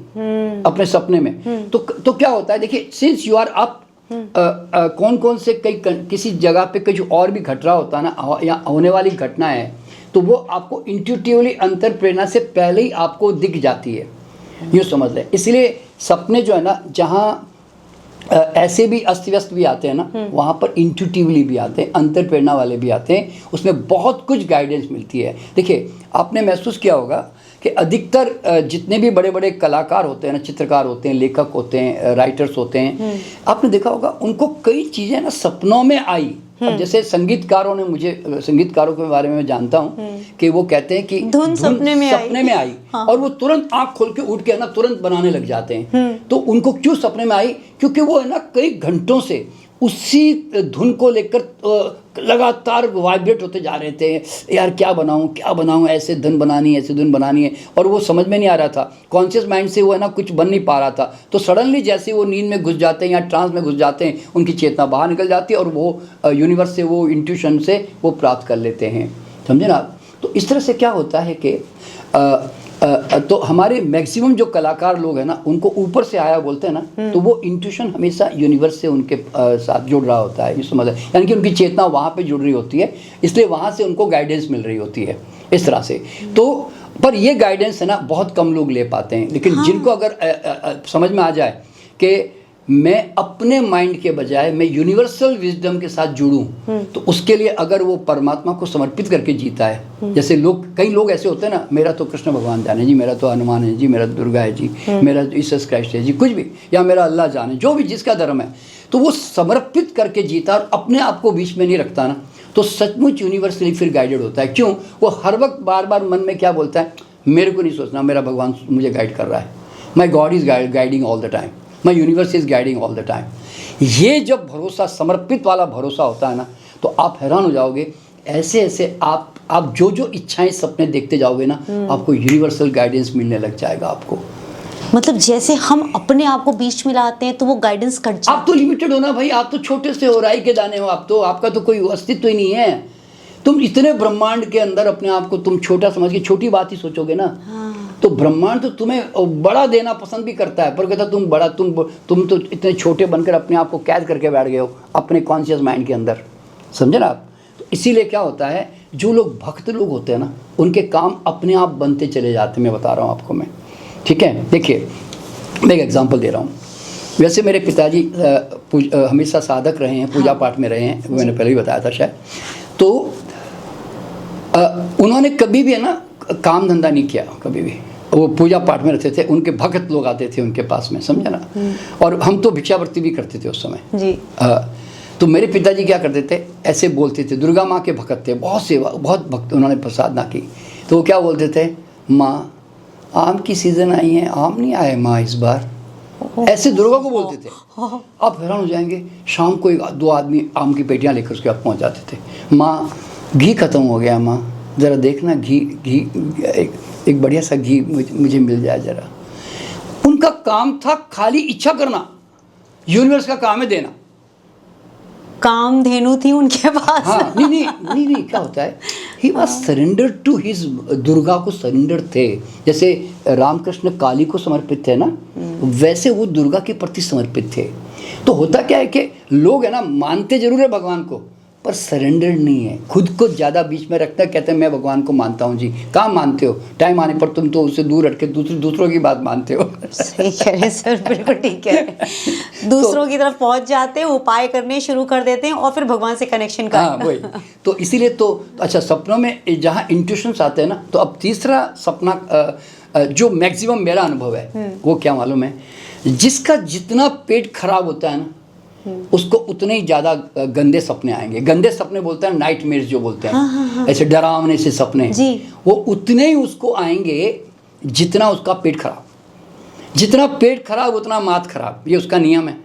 अपने सपने में। तो क्या होता है, देखिए सिंस यू आर अप, कौन कौन से किसी जगह पे कुछ और भी घट रहा होता है ना या होने वाली घटना है तो वो आपको इंट्यूटिवली अंतर प्रेरणा से पहले ही आपको दिख जाती है, यूँ समझ लें। इसलिए सपने जो है ना जहाँ ऐसे भी अस्त व्यस्त भी आते हैं ना वहाँ पर इंट्यूटिवली भी आते हैं, अंतर प्रेरणा वाले भी आते हैं, उसमें बहुत कुछ गाइडेंस मिलती है। देखिए आपने महसूस किया होगा कि अधिकतर जितने भी बड़े बड़े कलाकार होते हैं ना, चित्रकार होते हैं, लेखक होते हैं, राइटर्स होते हैं, आपने देखा होगा उनको कई चीज़ें ना सपनों में आई। अब जैसे संगीतकारों ने, मुझे संगीतकारों के बारे में मैं जानता हूँ कि वो कहते हैं कि धुन सपने में आई हाँ। और वो तुरंत आँख खोल के उठ के ना तुरंत बनाने लग जाते हैं। तो उनको क्यों सपने में आई, क्योंकि वो है ना कई घंटों से उसी धुन को लेकर लगातार वाइब्रेट होते जा रहे थे, यार क्या बनाऊं, ऐसे धुन बनानी है, और वो समझ में नहीं आ रहा था, कॉन्शियस माइंड से वो है ना कुछ बन नहीं पा रहा था। तो सडनली जैसे वो नींद में घुस जाते हैं या ट्रांस में घुस जाते हैं, उनकी चेतना बाहर निकल जाती है और वो यूनिवर्स से, वो इंट्यूशन से वो प्राप्त कर लेते हैं, समझे ना। तो इस तरह से क्या होता है कि तो हमारे मैक्सिमम जो कलाकार लोग हैं ना उनको ऊपर से आया बोलते हैं ना, तो वो इंट्यूशन हमेशा यूनिवर्स से उनके साथ जुड़ रहा होता है, ये समझ, यानी कि उनकी चेतना वहाँ पे जुड़ रही होती है, इसलिए वहाँ से उनको गाइडेंस मिल रही होती है इस तरह से। तो पर ये गाइडेंस है ना बहुत कम लोग ले पाते हैं, लेकिन हाँ। जिनको अगर समझ में आ जाए कि मैं अपने माइंड के बजाय मैं यूनिवर्सल विजडम के साथ जुड़ूं, तो उसके लिए अगर वो परमात्मा को समर्पित करके जीता है, जैसे कई लोग ऐसे होते हैं ना, मेरा तो कृष्ण भगवान जाने जी, मेरा तो हनुमान है जी, मेरा दुर्गा है जी, मेरा जीसस क्राइस्ट है जी, कुछ भी, या मेरा अल्लाह जाने, जो भी जिसका धर्म है, तो वो समर्पित करके जीता और अपने आप को बीच में नहीं रखता ना, तो सचमुच यूनिवर्सली फिर गाइडेड होता है। क्यों? वो हर वक्त बार बार मन में क्या बोलता है, मेरे को नहीं सोचना, मेरा भगवान मुझे गाइड कर रहा है, my God is guiding all the time, my universe is guiding all the time. ये जब भरोसा, समर्पित वाला भरोसा होता है ना, तो आप हैरान हो जाओगे, ऐसे ऐसे आप जो इच्छाएं सपने देखते जाओगे ना, आपको यूनिवर्सल गाइडेंस मिलने लग जाएगा आपको। मतलब जैसे हम अपने आप को बीच में लाते हैं तो वो गाइडेंस कट जाता है। आप तो लिमिटेड हो ना भाई, आप तो छोटे से हो, राई के दाने हो, आप तो, आपका तो कोई अस्तित्व ही नहीं है। तुम इतने ब्रह्मांड के अंदर अपने आप को तुम छोटा समझ के छोटी बात ही सोचोगे ना, तो ब्रह्मांड तो तुम्हें बड़ा देना पसंद भी करता है, पर कहता तुम तो इतने छोटे बनकर अपने आप को कैद करके बैठ गए हो अपने कॉन्शियस माइंड के अंदर, समझे ना आप। तो इसीलिए क्या होता है, जो लोग भक्त लोग होते हैं ना, उनके काम अपने आप बनते चले जाते हैं। मैं बता रहा हूँ आपको मैं, ठीक है। देखिए मैं एक एग्जांपल दे रहा हूँ। वैसे मेरे पिताजी हमेशा साधक रहे हैं, पूजा पाठ में रहे हैं, मैंने पहले भी बताया था शायद। तो उन्होंने कभी भी है ना काम धंधा नहीं किया, कभी भी वो पूजा पाठ में रहते थे, उनके भक्त लोग आते थे उनके पास में, समझे ना। और हम तो भिक्षावृत्ति भी करते थे उस समय जी। तो मेरे पिताजी क्या करते थे, ऐसे बोलते थे, दुर्गा माँ के भक्त थे, बहुत सेवा, बहुत भक्त, उन्होंने प्रसादना की, तो वो क्या बोलते थे, माँ आम की सीज़न आई है, आम नहीं आए माँ इस बार, ऐसे दुर्गा को बोलते थे। आप हैरान हो जाएंगे, शाम को 2 आदमी आम की पेटियाँ लेकर उसके पास पहुँच जाते थे, माँ घी ख़त्म हो गया, माँ ज़रा देखना घी एक बढ़िया सा घी मुझे मिल जाए ज़रा। उनका काम था खाली इच्छा करना, यूनिवर्स का काम है देना। काम धेनु थी उनके पास। हाँ, नहीं क्या होता है, he was surrender to his, Durga को सरेंडर थे। जैसे रामकृष्ण काली को समर्पित थे ना, वैसे वो दुर्गा के प्रति समर्पित थे। तो होता क्या है कि लोग है ना मानते जरूर है भगवान को, पर सरेंडर नहीं है, खुद को ज़्यादा बीच में रखता है, कहते हैं मैं भगवान को मानता हूँ जी। कहाँ मानते हो, टाइम आने पर तुम तो उससे दूर हट के दूसरों की बात मानते हो। सही कह रहे हैं सर, बिल्कुल ठीक है। दूसरों की तरफ पहुँच जाते हैं, उपाय करने शुरू कर देते हैं और फिर भगवान से कनेक्शन का। हाँ वही, तो इसीलिए तो अच्छा सपनों में जहाँ इंट्यूशंस आते हैं ना, तो अब तीसरा सपना जो मैक्सिमम मेरा अनुभव है वो क्या मालूम है, जिसका जितना पेट खराब होता है ना, उसको उतने ही ज़्यादा गंदे सपने आएंगे। गंदे सपने बोलते हैं नाइटमेयर्स जो बोलते हैं, ऐसे डरावने से सपने, वो उतने ही उसको आएंगे जितना उसका पेट खराब। जितना पेट खराब उतना मात खराब, ये उसका नियम है।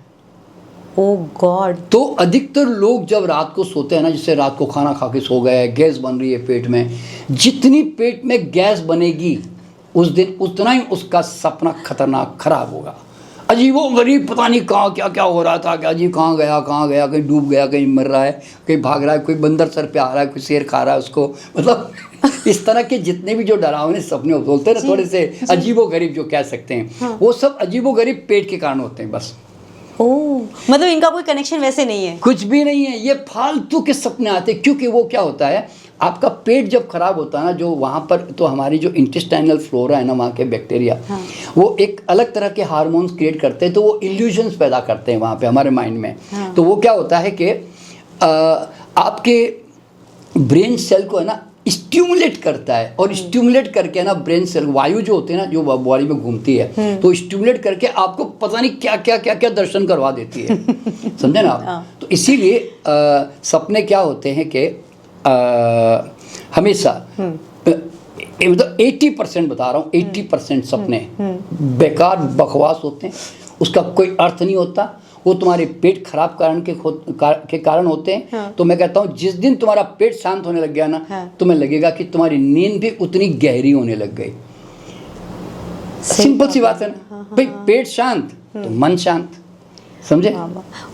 ओह गॉड। तो अधिकतर लोग जब रात को सोते हैं ना, जैसे रात को खाना खा के सो गए, गैस बन रही है पेट में, जितनी पेट में गैस बनेगी उस दिन उतना ही उसका सपना खतरनाक खराब होगा। अजीबो गरीब, पता नहीं कहाँ क्या क्या हो रहा था, क्या अजीब कहाँ गया, कहीं डूब गया, कहीं मर रहा है, कहीं भाग रहा है, कोई बंदर सर पे आ रहा है, कोई शेर खा रहा है उसको, मतलब इस तरह के जितने भी जो डरावने सपने बोलते हैं ना, थोड़े से अजीबो गरीब जो कह सकते हैं, वो सब अजीबो गरीब पेट के कारण होते हैं बस। ओह, मतलब इनका कोई कनेक्शन वैसे नहीं है? कुछ भी नहीं है, ये फालतू के सपने आते हैं। क्योंकि वो क्या होता है, आपका पेट जब खराब होता है ना, जो वहाँ पर तो हमारी जो इंटेस्टाइनल फ्लोरा है ना, वहाँ के बैक्टीरिया, वो एक अलग तरह के हार्मोन्स क्रिएट करते हैं, तो वो इल्यूजन्स पैदा करते हैं वहाँ पे हमारे माइंड में। तो वो क्या होता है कि आपके ब्रेन सेल को है ना स्टिमुलेट करता है, और स्टिमुलेट करके ना ब्रेन सेल, वायु जो होती है ना, जो बॉडी में घूमती है, तो स्टिमुलेट करके आपको पता नहीं क्या क्या क्या क्या दर्शन करवा देती है। समझे ना आप? तो इसीलिए सपने क्या होते हैं कि हमेशा मतलब 80% बता रहा हूँ, 80% सपने बेकार बकवास होते हैं, उसका कोई अर्थ नहीं होता, वो तुम्हारे पेट खराब के कारण होते हैं। तो मैं कहता हूँ जिस दिन तुम्हारा पेट शांत होने लग गया ना, तुम्हें लगेगा कि तुम्हारी नींद भी उतनी गहरी होने लग गई। सिंपल सी बात है ना भाई, पेट शांत तो मन शांत, समझे?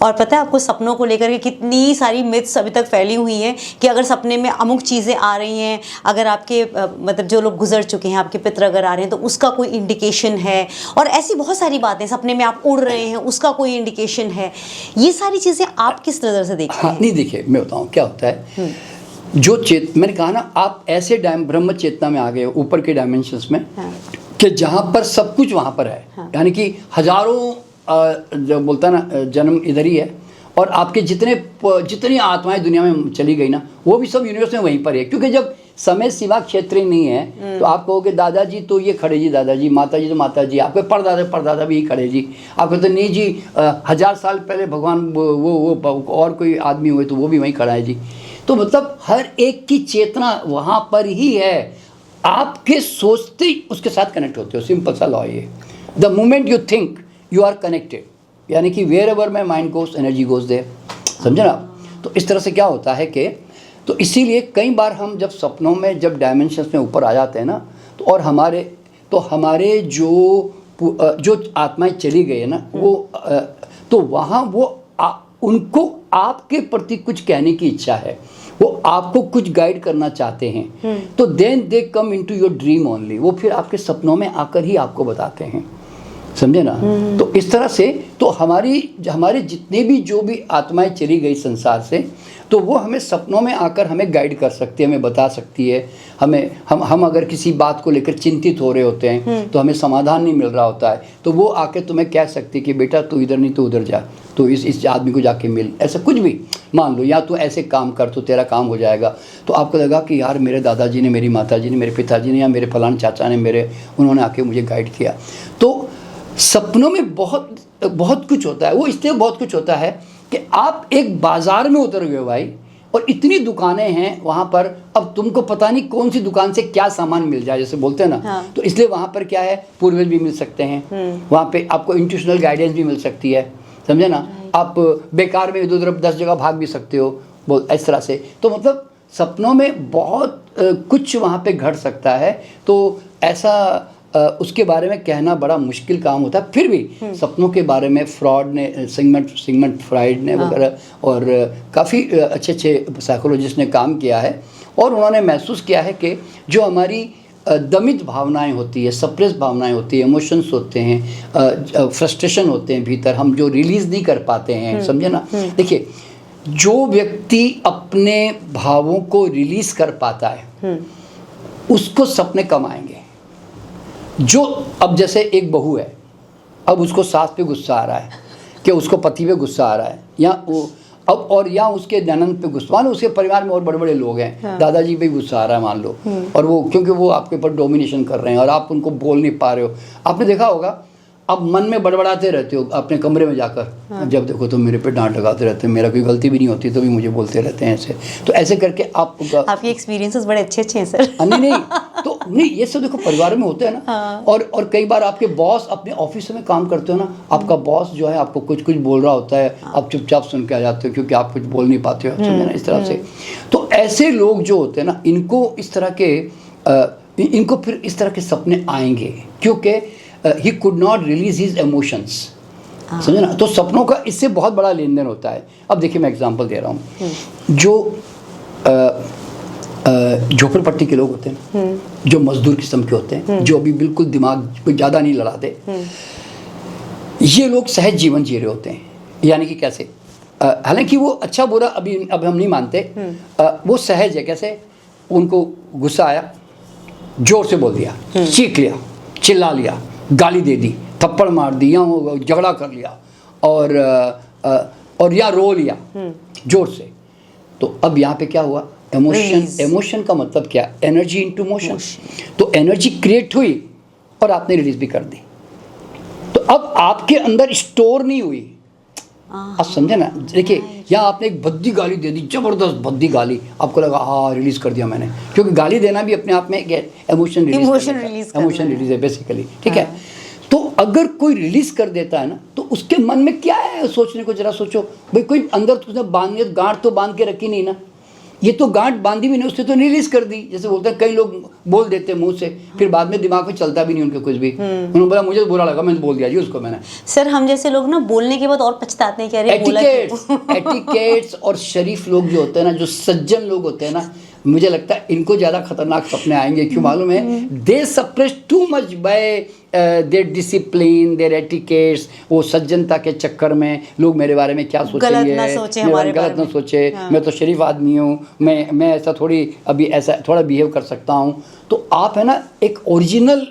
और पता है आपको सपनों को लेकर के कितनी सारी मिथ्स अभी तक फैली हुई हैं कि अगर सपने में अमुक चीज़ें आ रही हैं, अगर आपके मतलब जो लोग गुजर चुके हैं, आपके पितर अगर आ रहे हैं तो उसका कोई इंडिकेशन है, और ऐसी बहुत सारी बातें, सपने में आप उड़ रहे हैं उसका कोई इंडिकेशन है। ये सारी चीज़ें आप किस नज़र से देखते हैं? नहीं देखिए, मैं बताऊँ क्या होता है, जो मैंने कहा ना, आप ऐसे ब्रह्म चेतना में आ गए हो, ऊपर के डायमेंशंस में, कि जहाँ पर सब कुछ वहाँ पर है। यानी कि हजारों जो बोलता है ना, जन्म इधर ही है, और आपके जितनी आत्माएं दुनिया में चली गई ना, वो भी सब यूनिवर्स में वहीं पर है। क्योंकि जब समय सीमा क्षेत्र ही नहीं है, तो आप कहोगे दादाजी तो ये खड़े जी दादाजी, माताजी तो माता जी, आपके परदादा भी खड़े जी, आप कहते नहीं जी 1000 साल पहले भगवान वो और कोई आदमी हुए तो वो भी वहीं खड़ा है जी। तो मतलब हर एक की चेतना वहाँ पर ही है, आपके सोचते ही उसके साथ कनेक्ट होते हो। सिंपल सा लॉ ये, the moment you think you are connected, यानी कि wherever my mind goes energy goes there. समझे ना? तो इस तरह से क्या होता है कि, तो इसीलिए कई बार हम जब सपनों में, जब डायमेंशंस में ऊपर आ जाते हैं ना, तो और हमारे जो आत्माएं चली गई है ना, वो तो वहाँ वो उनको आपके प्रति कुछ कहने की इच्छा है, वो आपको कुछ गाइड करना चाहते हैं, तो then they come into your dream only, वो फिर आपके सपनों में आकर ही आपको बताते हैं। समझे ना? तो इस तरह से तो हमारे जितने भी जो भी आत्माएं चली गई संसार से, तो वो हमें सपनों में आकर हमें गाइड कर सकती है, हमें बता सकती है। हम अगर किसी बात को लेकर चिंतित हो रहे होते हैं, तो हमें समाधान नहीं मिल रहा होता है, तो वो आके तुम्हें कह सकती है कि बेटा तू इधर नहीं तो उधर जा, तो इस आदमी को जाके मिल, ऐसा कुछ भी मान लो, या तू ऐसे काम कर तो तेरा काम हो जाएगा। तो आपको लगा कि यार मेरे दादाजी ने, मेरी माताजी ने, मेरे पिताजी ने, या मेरे फलाने चाचा ने, उन्होंने आके मुझे गाइड किया। तो सपनों में बहुत कुछ होता है। वो इसलिए बहुत कुछ होता है कि आप एक बाजार में उतर गए भाई, और इतनी दुकानें हैं वहाँ पर, अब तुमको पता नहीं कौन सी दुकान से क्या सामान मिल जाए, जैसे बोलते हैं ना। तो इसलिए वहाँ पर क्या है, पूर्वज भी मिल सकते हैं, वहाँ पे आपको इंट्यूशनल गाइडेंस भी मिल सकती है। समझे ना? आप बेकार में इधर उधर 10 जगह भाग भी सकते हो, इस तरह से। तो मतलब सपनों में बहुत कुछ वहाँ पे घट सकता है। तो ऐसा उसके बारे में कहना बड़ा मुश्किल काम होता है। फिर भी सपनों के बारे में सिगमंड फ्राइड ने वगैरह, और काफ़ी अच्छे साइकोलॉजिस्ट ने काम किया है, और उन्होंने महसूस किया है कि जो हमारी दमित भावनाएं होती है, सप्रेस भावनाएं होती है, इमोशंस होते हैं, फ्रस्ट्रेशन होते हैं भीतर, हम जो रिलीज़ नहीं कर पाते हैं। समझे ना? देखिए, जो व्यक्ति अपने भावों को रिलीज़ कर पाता है, उसको सपने कम आएंगे। जो अब जैसे एक बहू है, अब उसको सास पे गुस्सा आ रहा है, कि उसको पति पे गुस्सा आ रहा है, या उसके ननद पे गुस्सा, मान लो उसके परिवार में और बड़े बड़े लोग हैं, दादाजी पे गुस्सा आ रहा है मान लो, और वो क्योंकि वो आपके ऊपर डोमिनेशन कर रहे हैं और आप उनको बोल नहीं पा रहे हो। आपने देखा होगा, आप मन में बड़बड़ाते रहते हो अपने कमरे में जाकर, जब देखो तो मेरे पे डांट लगाते रहते हैं, मेरा कोई गलती भी नहीं होती तो भी मुझे बोलते रहते हैं ऐसे। तो ऐसे करके आपके एक्सपीरियंसेस बड़े अच्छे हैं सर। नहीं तो नहीं, ये सब देखो परिवार में होते हैं ना। और कई बार आपके बॉस, अपने ऑफिस में काम करते हो ना, आपका बॉस जो है आपको कुछ बोल रहा होता है, आप चुपचाप सुन के आ जाते हो क्योंकि आप कुछ बोल नहीं पाते हो, समझे ना, इस तरह से। तो ऐसे लोग जो होते हैं ना, इनको इस तरह के इनको फिर इस तरह के सपने आएंगे क्योंकि he could not release his emotions, समझे ना। तो सपनों का इससे बहुत बड़ा लेन देन होता है। अब देखिए मैं एग्जांपल दे रहा हूँ, जो झोपड़पट्टी के लोग होते हैं, जो मजदूर किस्म के होते हैं, जो अभी बिल्कुल दिमाग कोई ज़्यादा नहीं लड़ाते, ये लोग सहज जीवन जी रहे होते हैं। यानी कि कैसे, हालांकि वो अच्छा बुरा अब हम नहीं मानते, वो सहज है। कैसे, उनको गुस्सा आया, जोर से बोल दिया, चीख लिया, चिल्ला लिया, गाली दे दी, थप्पड़ मार दी, या झगड़ा कर लिया, और या रो लिया जोर से। तो अब यहाँ पे क्या हुआ, एमोशन का मतलब क्या, एनर्जी इनटू मोशन। तो एनर्जी क्रिएट हुई और आपने रिलीज भी कर दी। तो अब आपके अंदर स्टोर नहीं हुई, आप समझे ना। देखिए यहाँ आपने एक भद्दी गाली दे दी, जबरदस्त भद्दी गाली, आपको लगा हाँ रिलीज कर दिया मैंने, क्योंकि गाली देना भी अपने आप में एक इमोशन रिलीज है बेसिकली, ठीक है। तो अगर कोई रिलीज कर देता है ना, तो उसके मन में क्या है सोचने को, जरा सोचो भाई। कोई अंदर तुझे बांधने गांठ तो बांध के रखी नहीं ना, ये तो गांठ बांधी भी नहीं, उससे तो रिलीज कर दी। जैसे बोलते हैं कई लोग बोल देते हैं मुंह से, फिर बाद में दिमाग में चलता भी नहीं उनके कुछ भी। उन्होंने बोला मुझे बुरा लगा, मैंने बोल दिया जी उसको मैंने। सर हम जैसे लोग ना बोलने के बाद और पछताते हैं, कह रहे बोला क्यों। एटिकेट्स और शरीफ लोग जो होते हैं ना, जो सज्जन लोग होते हैं ना, मुझे लगता है इनको ज़्यादा खतरनाक सपने आएंगे। क्यों मालूम है, they suppress too much by their discipline, their etiquettes. वो सज्जनता के चक्कर में लोग मेरे बारे में क्या सोचेंगे, गलत ना सोचे, हमारे गलत ना सोचे, मैं तो शरीफ आदमी हूँ, मैं ऐसा थोड़ी अभी ऐसा थोड़ा बिहेव कर सकता हूँ। तो आप है ना एक ओरिजिनल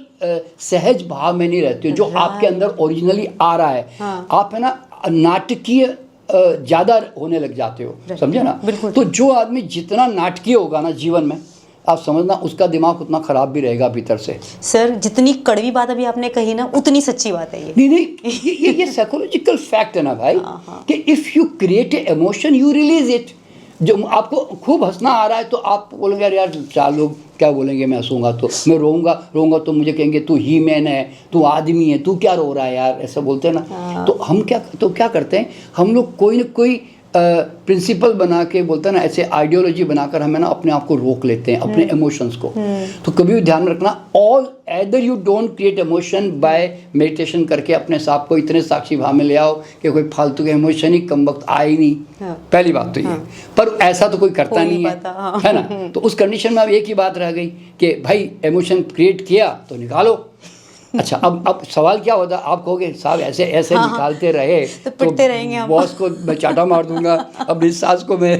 सहज भाव में नहीं रहते हो, जो आपके अंदर ओरिजिनली आ रहा है। आप है ना नाटकीय ज़्यादा होने लग जाते हो, समझे ना। तो जो आदमी जितना नाटकीय होगा ना जीवन में, आप समझना उसका दिमाग उतना खराब भी रहेगा भीतर से। सर जितनी कड़वी बात अभी आपने कही ना, उतनी सच्ची बात है ये। नहीं ये साइकोलॉजिकल फैक्ट है ना भाई, कि if you create a emotion you release it. जो आपको खूब हंसना आ रहा है तो आप बोलेंगे यार चार लोग क्या बोलेंगे, मैं हंसूंगा तो, मैं रोऊंगा तो मुझे कहेंगे तू ही मैन है, तू आदमी है, तू क्या रो रहा है यार, ऐसा बोलते हैं ना। तो हम क्या करते हैं, हम लोग कोई ना कोई प्रिंसिपल बना के बोलते हैं ना, ऐसे आइडियोलॉजी बनाकर हमें ना अपने आप को रोक लेते हैं, अपने इमोशंस को। तो कभी भी ध्यान में रखना, all either you don't create emotion bye meditation करके अपने आप को इतने साक्षी भाव में ले आओ कि कोई फालतू के इमोशन ही कम वक्त आए ही नहीं। पहली बात तो ये, पर ऐसा तो कोई करता नहीं है ना। तो उस कंडीशन में अब एक ही बात रह गई कि भाई इमोशन क्रिएट किया तो निकालो। अच्छा अब सवाल क्या होता है, आप कहोगे साहब ऐसे निकालते रहे तो पिटते रहेंगे हम। बॉस को मैं चाटा मार दूंगा, अपनी सास को मैं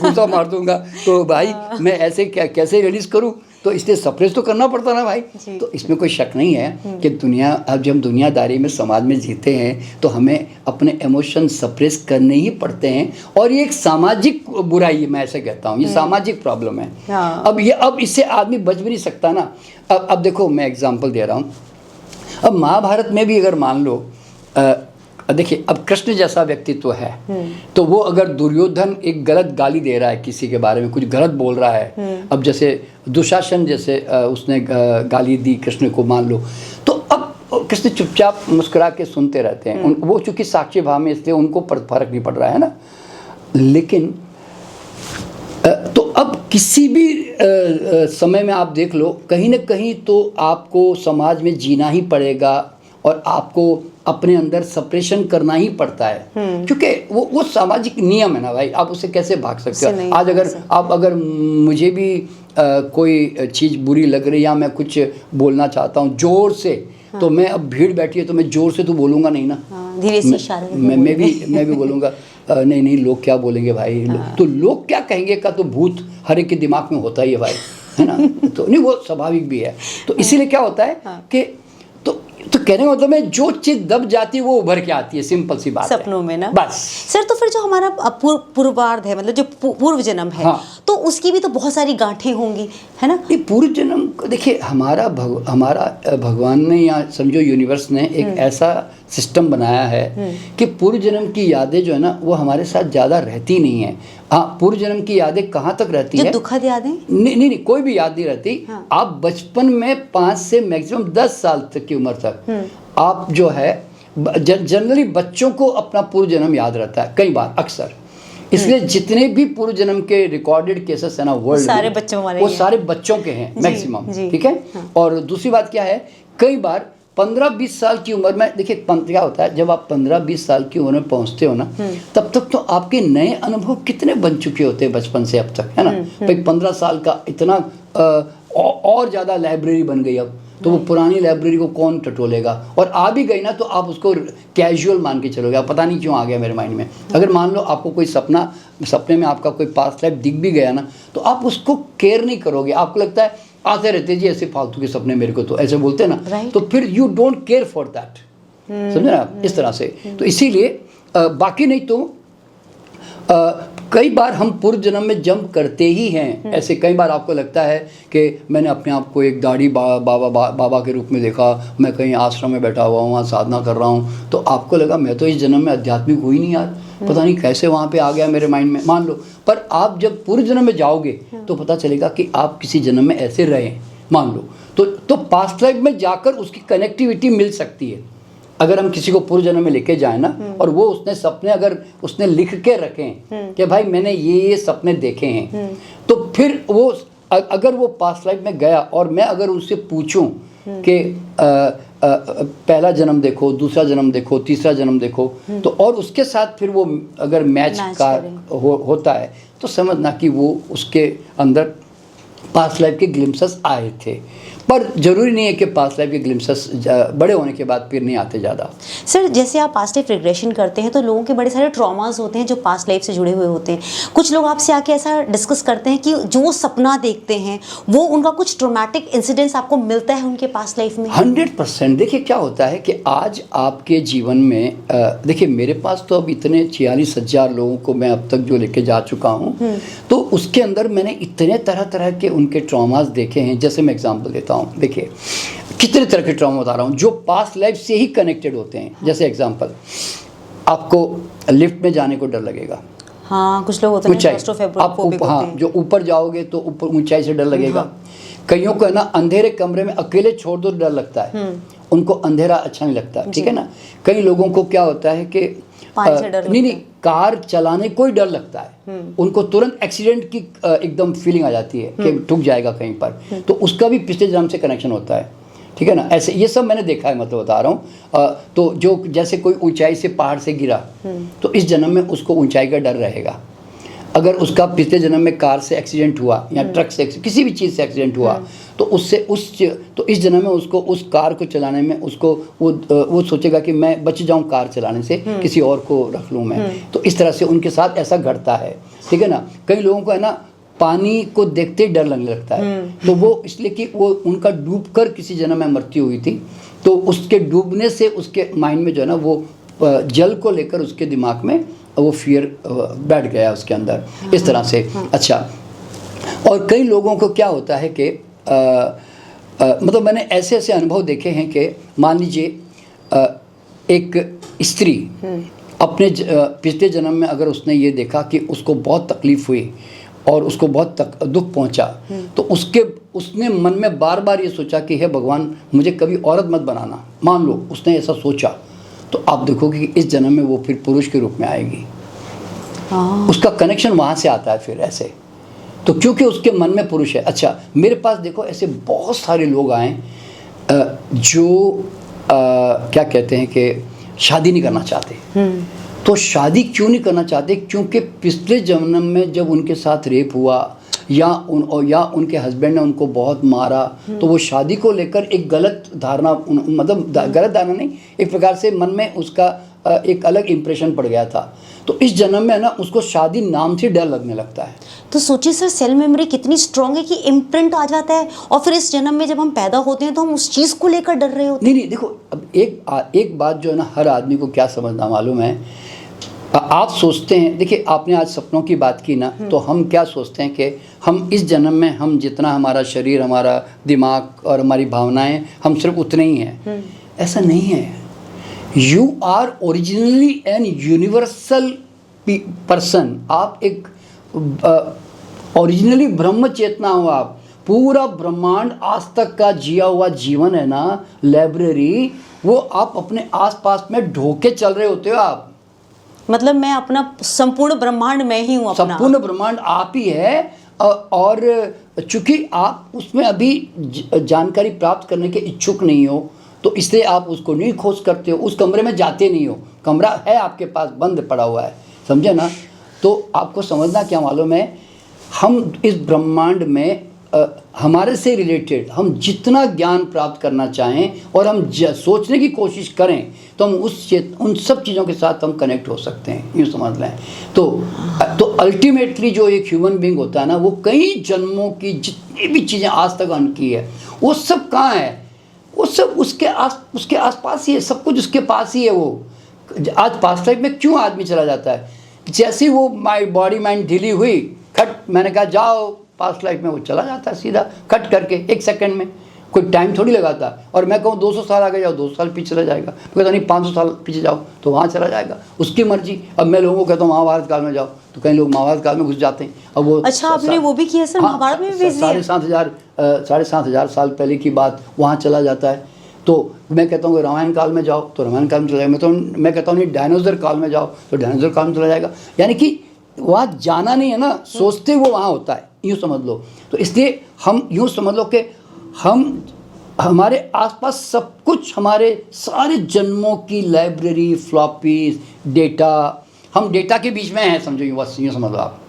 गुस्सा मार दूंगा, तो भाई मैं ऐसे कैसे रिलीज करूं। तो इसलिए सप्रेस तो करना पड़ता ना भाई। तो इसमें कोई शक नहीं है कि अब जब हम दुनियादारी में समाज में जीते हैं तो हमें अपने इमोशन सप्रेस करने ही पड़ते हैं। और ये एक सामाजिक बुराई है, मैं ऐसे कहता हूँ, ये सामाजिक प्रॉब्लम है। अब इससे आदमी बच भी नहीं सकता ना। अब देखो मैं एग्जाम्पल दे रहा हूँ, अब महाभारत में भी अगर मान लो, देखिए अब कृष्ण जैसा व्यक्तित्व है, तो वो अगर दुर्योधन एक गलत गाली दे रहा है, किसी के बारे में कुछ गलत बोल रहा है, अब जैसे दुशासन जैसे उसने गाली दी कृष्ण को मान लो, तो अब कृष्ण चुपचाप मुस्कुरा के सुनते रहते हैं। वो चूँकि साक्षी भाव में, इसलिए उनको फर्क नहीं पड़ रहा है ना। लेकिन तो अब किसी भी समय में आप देख लो, कहीं ना कहीं तो आपको समाज में जीना ही पड़ेगा और आपको अपने अंदर सप्रेशन करना ही पड़ता है, क्योंकि वो सामाजिक नियम है ना भाई, आप उससे कैसे भाग सकते हो। आज अगर मुझे भी कोई चीज़ बुरी लग रही है या मैं कुछ बोलना चाहता हूँ जोर से, तो मैं अब भीड़ बैठी है तो मैं जोर से तो बोलूँगा नहीं ना, धीरे से इशारे मैं भी बोलूँगा नहीं लोग क्या बोलेंगे भाई, तो लोग क्या कहेंगे का तो भूत हर एक के दिमाग में होता ही है भाई, है ना। तो नहीं वो स्वाभाविक भी है। तो इसीलिए क्या होता है कि तो तो कहने का मतलब है जो चीज दब जाती है वो उभर के आती है, सिंपल सी बात है। सपनों में ना। बस सर तो फिर जो हमारा पूर्वार्ध है, मतलब जो पूर्व जन्म है, हाँ। तो उसकी भी तो बहुत सारी गांठें होंगी, है ना? ये पूर्व जन्म देखिए, हमारा भगवान ने या समझो यूनिवर्स ने एक ऐसा सिस्टम बनाया है कि पूर्व जन्म की यादें जो है ना वो हमारे साथ ज़्यादा रहती नहीं है। हाँ, पूर्व जन्म की यादें कहाँ तक रहती जो है? दुखद यादें? नहीं, कोई भी याद नहीं रहती। हाँ। आप बचपन में 5 से मैक्सिमम 10 साल तक की उम्र तक आप जो है जनरली बच्चों को अपना पूर्व जन्म याद रहता है कई बार, अक्सर। इसलिए जितने भी पूर्व जन्म के रिकॉर्डेड केसेस है ना वर्ल्ड में, सारे बच्चों वाले वो हैं। सारे बच्चों के हैं मैक्सिमम, ठीक है। और दूसरी बात क्या है, कई बार 15-20 साल की उम्र में देखिए क्या होता है, जब आप 15-20 साल की उम्र में पहुंचते हो ना, तब तक तो आपके नए अनुभव कितने बन चुके होते हैं बचपन से अब तक, है ना। भाई 15 साल का इतना और ज़्यादा लाइब्रेरी बन गई अब, तो वो पुरानी लाइब्रेरी को कौन टटोलेगा। और आ भी गई ना तो आप उसको कैजुअल मान के चलोगे। पता नहीं क्यों आ गया मेरे माइंड में। अगर मान लो आपको कोई सपने में आपका कोई पास्ट लाइफ दिख भी गया ना, तो आप उसको केयर नहीं करोगे। आपको लगता है आते रहते जी ऐसे फालतू के सपने, मेरे को तो ऐसे बोलते हैं ना, तो फिर you don't care for that, समझे ना, इस तरह से। तो इसीलिए बाकी नहीं तो कई बार हम पूर्व जन्म में जंप करते ही हैं। ऐसे कई बार आपको लगता है कि मैंने अपने आप को एक दाढ़ी बाबा के रूप में देखा, मैं कहीं आश्रम में बैठा हुआ हूँ, वहाँ साधना कर रहा हूँ, तो आपको लगा मैं तो इस जन्म में आध्यात्मिक हुई नहीं यार, पता नहीं कैसे वहाँ पे आ गया मेरे माइंड में, मान लो। पर आप जब पूर्व जन्म में जाओगे तो पता चलेगा कि आप किसी जन्म में ऐसे रहे, मान लो। तो पास्ट लाइफ में जाकर उसकी कनेक्टिविटी मिल सकती है। अगर हम किसी को पूर्व जन्म में लेके जाएं ना, और वो उसने सपने अगर उसने लिख के रखें कि भाई मैंने ये सपने देखे हैं, तो फिर वो अगर वो पास्ट लाइफ में गया और मैं अगर उससे पूछूं कि पहला जन्म देखो, दूसरा जन्म देखो, तीसरा जन्म देखो, तो और उसके साथ फिर वो अगर मैच का होता है, तो समझना कि वो उसके अंदर पास्ट लाइफ के ग्लिम्पसेस आए थे। पर जरूरी नहीं है कि पास्ट लाइफ के ग्लिम्पसेस बड़े होने के बाद फिर नहीं आते ज़्यादा। सर जैसे आप पास्ट लाइफ रिग्रेशन करते हैं तो लोगों के बड़े सारे ट्रॉमास होते हैं जो पास्ट लाइफ से जुड़े हुए होते हैं। कुछ लोग आपसे आके ऐसा डिस्कस करते हैं कि जो सपना देखते हैं वो उनका कुछ ट्रॉमेटिक इंसिडेंट्स आपको मिलता है उनके पास्ट लाइफ में। 100%। देखिए क्या होता है कि आज आपके जीवन में देखिए मेरे पास तो अब इतने 46,000 लोगों को मैं अब तक जो लेके जा चुका हूँ, तो उसके अंदर मैंने इतने तरह तरह के उनके ट्रॉमास देखे हैं। जैसे मैं एग्जांपल देता हूँ, देखिए कितने तरह के ट्रॉमा बता रहा हूँ जो पास्ट लाइफ से ही कनेक्टेड होते हैं। जैसे एग्जांपल, आपको लिफ्ट में जाने को डर लगेगा। हाँ, कुछ लोग होते हैं आपको, हाँ, जो ऊपर जाओगे तो ऊपर ऊंचाई से डर लगेगा। कईयों को है ना अंधेरे कमरे में अकेले छोड़ दो डर लगता है, उनको अंधेरा अच्छा नहीं लगता, ठीक है ना। कई लोगों को क्या होता है कि नहीं कार चलाने को ही डर लगता है, उनको तुरंत एक्सीडेंट की एकदम फीलिंग आ जाती है कि ठुक जाएगा कहीं पर, तो उसका भी पिछले जन्म से कनेक्शन होता है, ठीक है ना। ऐसे ये सब मैंने देखा है, मतलब बता रहा हूँ। तो जो जैसे कोई ऊंचाई से पहाड़ से गिरा तो इस जन्म में उसको ऊंचाई का डर रहेगा। अगर उसका पिछले जन्म में कार से एक्सीडेंट हुआ या ट्रक से किसी भी चीज़ से एक्सीडेंट हुआ, तो तो इस जन्म में उसको उस कार को चलाने में उसको वो सोचेगा कि मैं बच जाऊं कार चलाने से, किसी और को रख लूं मैं। तो इस तरह से उनके साथ ऐसा घटता है, ठीक है ना। कई लोगों को है ना पानी को देखते ही डर लगने लगता है, तो वो इसलिए कि वो उनका डूबकर किसी जन्म में मृत्यु हुई थी, तो उसके डूबने से उसके माइंड में जो है ना वो जल को लेकर उसके दिमाग में वो फियर बैठ गया उसके अंदर, इस तरह से। अच्छा, और कई लोगों को क्या होता है कि मतलब मैंने ऐसे ऐसे अनुभव देखे हैं कि मान लीजिए एक स्त्री अपने पिछले जन्म में अगर उसने ये देखा कि उसको बहुत तकलीफ हुई और उसको बहुत दुख पहुंचा, तो उसने मन में बार बार ये सोचा कि हे भगवान मुझे कभी औरत मत बनाना, मान लो उसने ऐसा सोचा, तो आप देखोगे कि इस जन्म में वो फिर पुरुष के रूप में आएगी। उसका कनेक्शन वहाँ से आता है फिर ऐसे, तो क्योंकि उसके मन में पुरुष है। अच्छा, मेरे पास देखो ऐसे बहुत सारे लोग आए जो क्या कहते हैं कि शादी नहीं करना चाहते। तो शादी क्यों नहीं करना चाहते? क्योंकि पिछले जन्म में जब उनके साथ रेप हुआ या उनके हस्बैंड ने उनको बहुत मारा, तो वो शादी को लेकर एक गलत धारणा, मतलब गलत धारणा नहीं, एक प्रकार से मन में उसका एक अलग इम्प्रेशन पड़ गया था। तो इस जन्म में ना उसको शादी नाम से डर लगने लगता है। तो सोचिए सर, सेल मेमोरी कितनी स्ट्रांग है कि इम्प्रिंट आ जाता है, और फिर इस जन्म में जब हम पैदा होते हैं तो हम उस चीज़ को लेकर डर रहे होते हैं। नहीं, देखो अब एक बात जो है ना, हर आदमी को क्या समझना मालूम है। आप सोचते हैं, देखिए आपने आज सपनों की बात की ना, तो हम क्या सोचते हैं कि हम इस जन्म में हम जितना हमारा शरीर, हमारा दिमाग और हमारी भावनाएं, हम सिर्फ उतने ही हैं। ऐसा नहीं है। You are originally an universal person. आप एक ओरिजिनली ब्रह्म चेतना हो। आप पूरा ब्रह्मांड आज तक का जिया हुआ जीवन है ना, लाइब्रेरी, वो आप अपने आसपास में ढोके चल रहे होते हो। आप मतलब मैं अपना संपूर्ण ब्रह्मांड में ही हूँ, अपना संपूर्ण ब्रह्मांड आप ही है। और चूंकि आप उसमें अभी जानकारी प्राप्त करने के इच्छुक नहीं हो, तो इसलिए आप उसको नहीं खोज करते हो, उस कमरे में जाते नहीं हो। कमरा है आपके पास, बंद पड़ा हुआ है, समझे ना। तो आपको समझना क्या मालूम है, हम इस ब्रह्मांड में हमारे से रिलेटेड हम जितना ज्ञान प्राप्त करना चाहें और हम सोचने की कोशिश करें, तो हम उन सब चीज़ों के साथ हम कनेक्ट हो सकते हैं, यूँ समझ लें। तो अल्टीमेटली जो एक ह्यूमन बीइंग होता है ना, वो कई जन्मों की जितनी भी चीज़ें आज तक अन की है, वो सब कहाँ है? वो सब उसके आसपास ही है, सब कुछ उसके पास ही है। वो आज पास्ट लाइफ में क्यों आदमी चला जाता है? जैसे ही वो बॉडी माइंड ढीली हुई, खट, मैंने कहा जाओ पास्ट लाइफ में, वो चला जाता है सीधा कट करके 1 सेकंड में। कोई टाइम थोड़ी लगाता। और मैं कहूँ 200 साल आगे जाओ, 200 साल पीछे चला जाएगा। कहता नहीं 500 साल पीछे जाओ तो वहाँ चला जाएगा, उसकी मर्जी। अब मैं लोगों को कहता हूँ महाभारत काल में जाओ, तो कई लोग महाभारत काल में घुस जाते हैं। अब वो अच्छा, आपने वो भी किया सर? महाभारत में भी 7,500 साल पहले की बात वहाँ चला जाता है। तो मैं कहता हूँ कि रामायण काल में जाओ तो रामायण काल में चला जाएगा। मैं कहता हूँ नहीं डायनासोर काल में जाओ तो डायनासोर काल में चला जाएगा। यानी कि वहाँ जाना नहीं है ना, सोचते वो वहाँ होता है, यूँ समझ लो। तो इसलिए हम यूँ समझ लो कि हमारे आसपास सब कुछ, हमारे सारे जन्मों की लाइब्रेरी, फ्लॉपीज, डेटा, हम डेटा के बीच में हैं, समझो, बस यूँ समझ लो आप।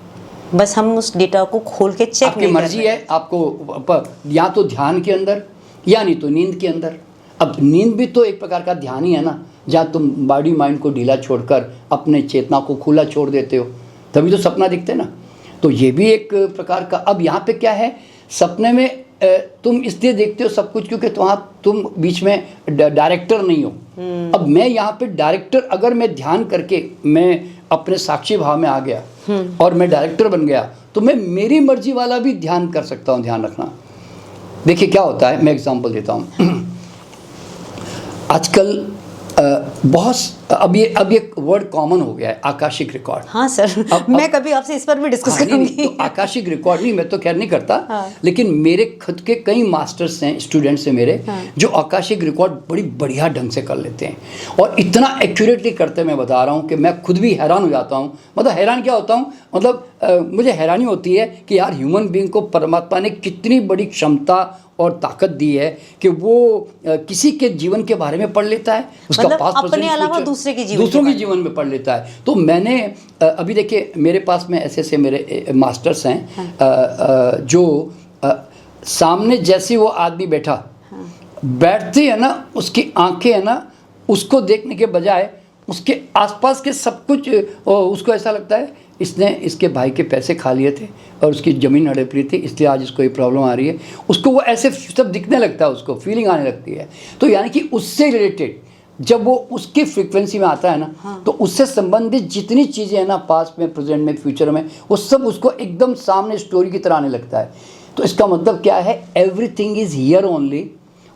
बस हम उस डेटा को खोल के चेक आपकी मर्जी है, आपको या तो ध्यान के अंदर या नहीं तो नींद के अंदर। अब नींद भी तो एक प्रकार का ध्यान ही है ना, जहाँ तुम बॉडी माइंड को ढीला छोड़कर अपने चेतना को खुला छोड़ देते हो, तभी तो सपना दिखते ना। तो ये भी एक प्रकार का। अब यहाँ पे क्या है, सपने में तुम इसलिए देखते हो सब कुछ क्योंकि वहाँ तुम बीच में डायरेक्टर नहीं हो। अब मैं यहाँ पे डायरेक्टर, अगर मैं ध्यान करके मैं अपने साक्षी भाव में आ गया और मैं डायरेक्टर बन गया, तो मैं मेरी मर्जी वाला भी ध्यान कर सकता हूँ। ध्यान रखना, देखिए क्या होता है, मैं एग्जांपल देता हूँ। आजकल बहुत अब ये वर्ड कॉमन हो गया है, आकाशिक रिकॉर्ड। हाँ सर, मैं कभी आपसे इस पर भी डिस्कस करूंगी। तो आकाशिक रिकॉर्ड नहीं, मैं तो खैर नहीं करता। हाँ। लेकिन मेरे खुद के कई मास्टर्स हैं, स्टूडेंट्स हैं मेरे, हाँ। जो आकाशिक रिकॉर्ड बड़ी बढ़िया ढंग से कर लेते हैं और इतना एक्यूरेटली करते हैं, मैं बता रहा हूँ कि मैं खुद भी हैरान हो जाता हूँ। मतलब हैरान क्या होता हूँ, मतलब मुझे हैरानी होती है कि यार ह्यूमन बीइंग को परमात्मा ने कितनी बड़ी क्षमता और ताकत दी है कि वो किसी के जीवन के बारे में पढ़ लेता है, उसका मतलब पास्ट अपने अलावा दूसरों के जीवन में पढ़ लेता है। तो मैंने अभी देखिए मेरे पास में ऐसे मेरे मास्टर्स हैं। हाँ। जो सामने जैसे वो आदमी बैठा, हाँ। बैठते है ना, उसकी आंखें है ना, उसको देखने के बजाय उसके आसपास के सब कुछ, उसको ऐसा लगता है इसने इसके भाई के पैसे खा लिए थे और उसकी ज़मीन हड़प ली थी, इसलिए आज इसको ये प्रॉब्लम आ रही है। उसको वो ऐसे सब दिखने लगता है, उसको फीलिंग आने लगती है। तो यानी कि उससे रिलेटेड जब वो उसकी फ्रीक्वेंसी में आता है ना, हाँ। तो उससे संबंधित जितनी चीज़ें हैं ना, पास्ट में, प्रेजेंट में, फ्यूचर में, वो सब उसको एकदम सामने स्टोरी की तरह आने लगता है। तो इसका मतलब क्या है, एवरीथिंग इज़ हियर ओनली।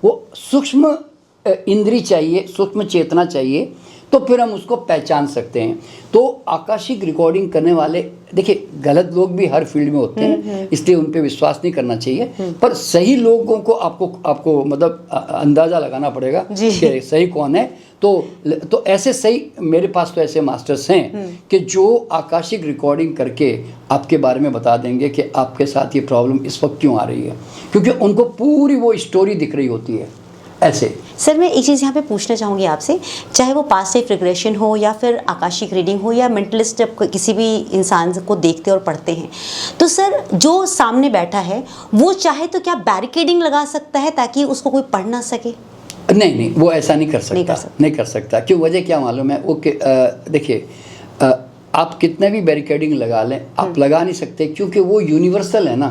वो सूक्ष्म इंद्री चाहिए, सूक्ष्म चेतना चाहिए, तो फिर हम उसको पहचान सकते हैं। तो आकाशिक रिकॉर्डिंग करने वाले, देखिए गलत लोग भी हर फील्ड में होते हैं, इसलिए उन पे विश्वास नहीं करना चाहिए। पर सही लोगों को आपको मतलब अंदाज़ा लगाना पड़ेगा कि सही कौन है। तो ऐसे सही, मेरे पास तो ऐसे मास्टर्स हैं कि जो आकाशिक रिकॉर्डिंग करके आपके बारे में बता देंगे कि आपके साथ ये प्रॉब्लम इस वक्त क्यों आ रही है, क्योंकि उनको पूरी वो स्टोरी दिख रही होती है ऐसे। सर मैं एक चीज़ यहाँ पे पूछना चाहूँगी आपसे, चाहे वो पास्ट लाइफ रिग्रेशन हो या फिर आकाशिक रीडिंग हो या मेंटलिस्ट, जब किसी भी इंसान को देखते और पढ़ते हैं तो सर जो सामने बैठा है वो चाहे तो क्या बैरिकेडिंग लगा सकता है ताकि उसको कोई पढ़ ना सके? नहीं नहीं, वो ऐसा नहीं कर सकता, नहीं कर सकता। क्यों? वजह क्या मालूम है? वो देखिए, आप कितने भी बैरिकेडिंग लगा लें, आप लगा नहीं सकते, क्योंकि वो यूनिवर्सल है ना।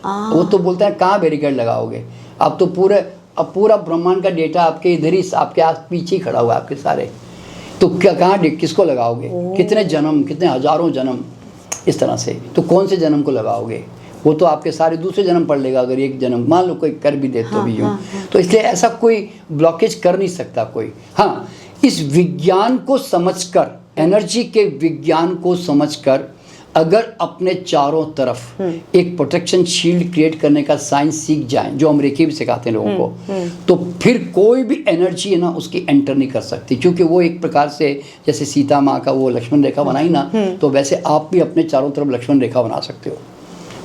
वो तो बोलते हैं कहाँ बैरिकेड लगाओगे, आप तो पूरा ब्रह्मांड का डेटा आपके इधर ही, आपके आस पीछे ही खड़ा हुआ है आपके सारे, तो क्या कहाँ किसको लगाओगे? कितने जन्म, कितने हजारों जन्म इस तरह से, तो कौन से जन्म को लगाओगे? वो तो आपके सारे दूसरे जन्म पढ़ लेगा, अगर एक जन्म मान लो कोई कर भी दे तो भी यूँ। तो इसलिए ऐसा कोई ब्लॉकेज कर नहीं सकता कोई। हाँ, इस विज्ञान को समझकर, एनर्जी के विज्ञान को समझकर अगर अपने चारों तरफ एक प्रोटेक्शन शील्ड क्रिएट करने का साइंस सीख जाएं, जो हम रेकी भी सिखाते हैं लोगों को, तो फिर कोई भी एनर्जी है ना उसकी एंटर नहीं कर सकती, क्योंकि वो एक प्रकार से जैसे सीता माँ का वो लक्ष्मण रेखा बनाई ना, तो वैसे आप भी अपने चारों तरफ लक्ष्मण रेखा बना सकते हो।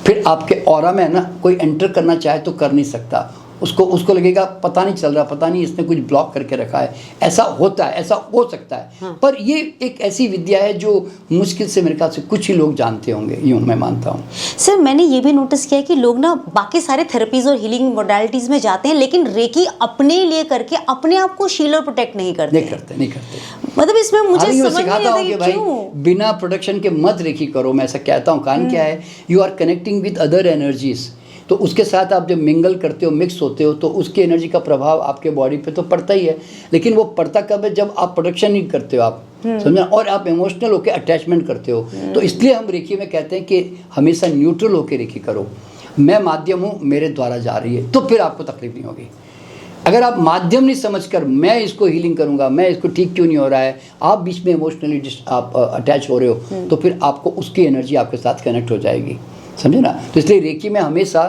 फिर आपके ऑरा में है ना, कोई एंटर करना चाहे तो कर नहीं सकता, उसको लगेगा पता नहीं चल रहा, पता नहीं इसने कुछ ब्लॉक करके रखा है। ऐसा होता है, ऐसा हो सकता है। हाँ। पर ये एक ऐसी विद्या है जो मुश्किल से मेरे ख्याल से कुछ ही लोग जानते होंगे, यूँ मैं मानता हूँ। सर मैंने ये भी नोटिस किया है कि लोग ना बाकी सारे थेरेपीज और हीलिंग मोडालिटीज में जाते हैं, लेकिन रेकी अपने लिए करके अपने आप को शील और प्रोटेक्ट नहीं करते। नहीं करते। मतलब इसमें मुझे समझ नहीं आता कि भाई बिना प्रोटेक्शन के मत रेकी करो, मैं ऐसा कहता हूँ। कारण क्या है? You are connecting with other energies, तो उसके साथ आप जब मिंगल करते हो, मिक्स होते हो, तो उसकी एनर्जी का प्रभाव आपके बॉडी पे तो पड़ता ही है। लेकिन वो पड़ता कब है? जब आप प्रोटेक्शन नहीं करते हो, आप समझना, और आप इमोशनल होकर अटैचमेंट करते हो। तो इसलिए हम रेकी में कहते हैं कि हमेशा न्यूट्रल होकर रेकी करो। मैं माध्यम हूँ, मेरे द्वारा जा रही है, तो फिर आपको तकलीफ नहीं होगी। अगर आप माध्यम नहीं समझकर मैं इसको हीलिंग करूँगा, मैं इसको ठीक क्यों नहीं हो रहा है, आप बीच में इमोशनली आप अटैच हो रहे हो, तो फिर आपको उसकी एनर्जी आपके साथ कनेक्ट हो जाएगी, समझे ना। तो इसलिए रेकी में हमेशा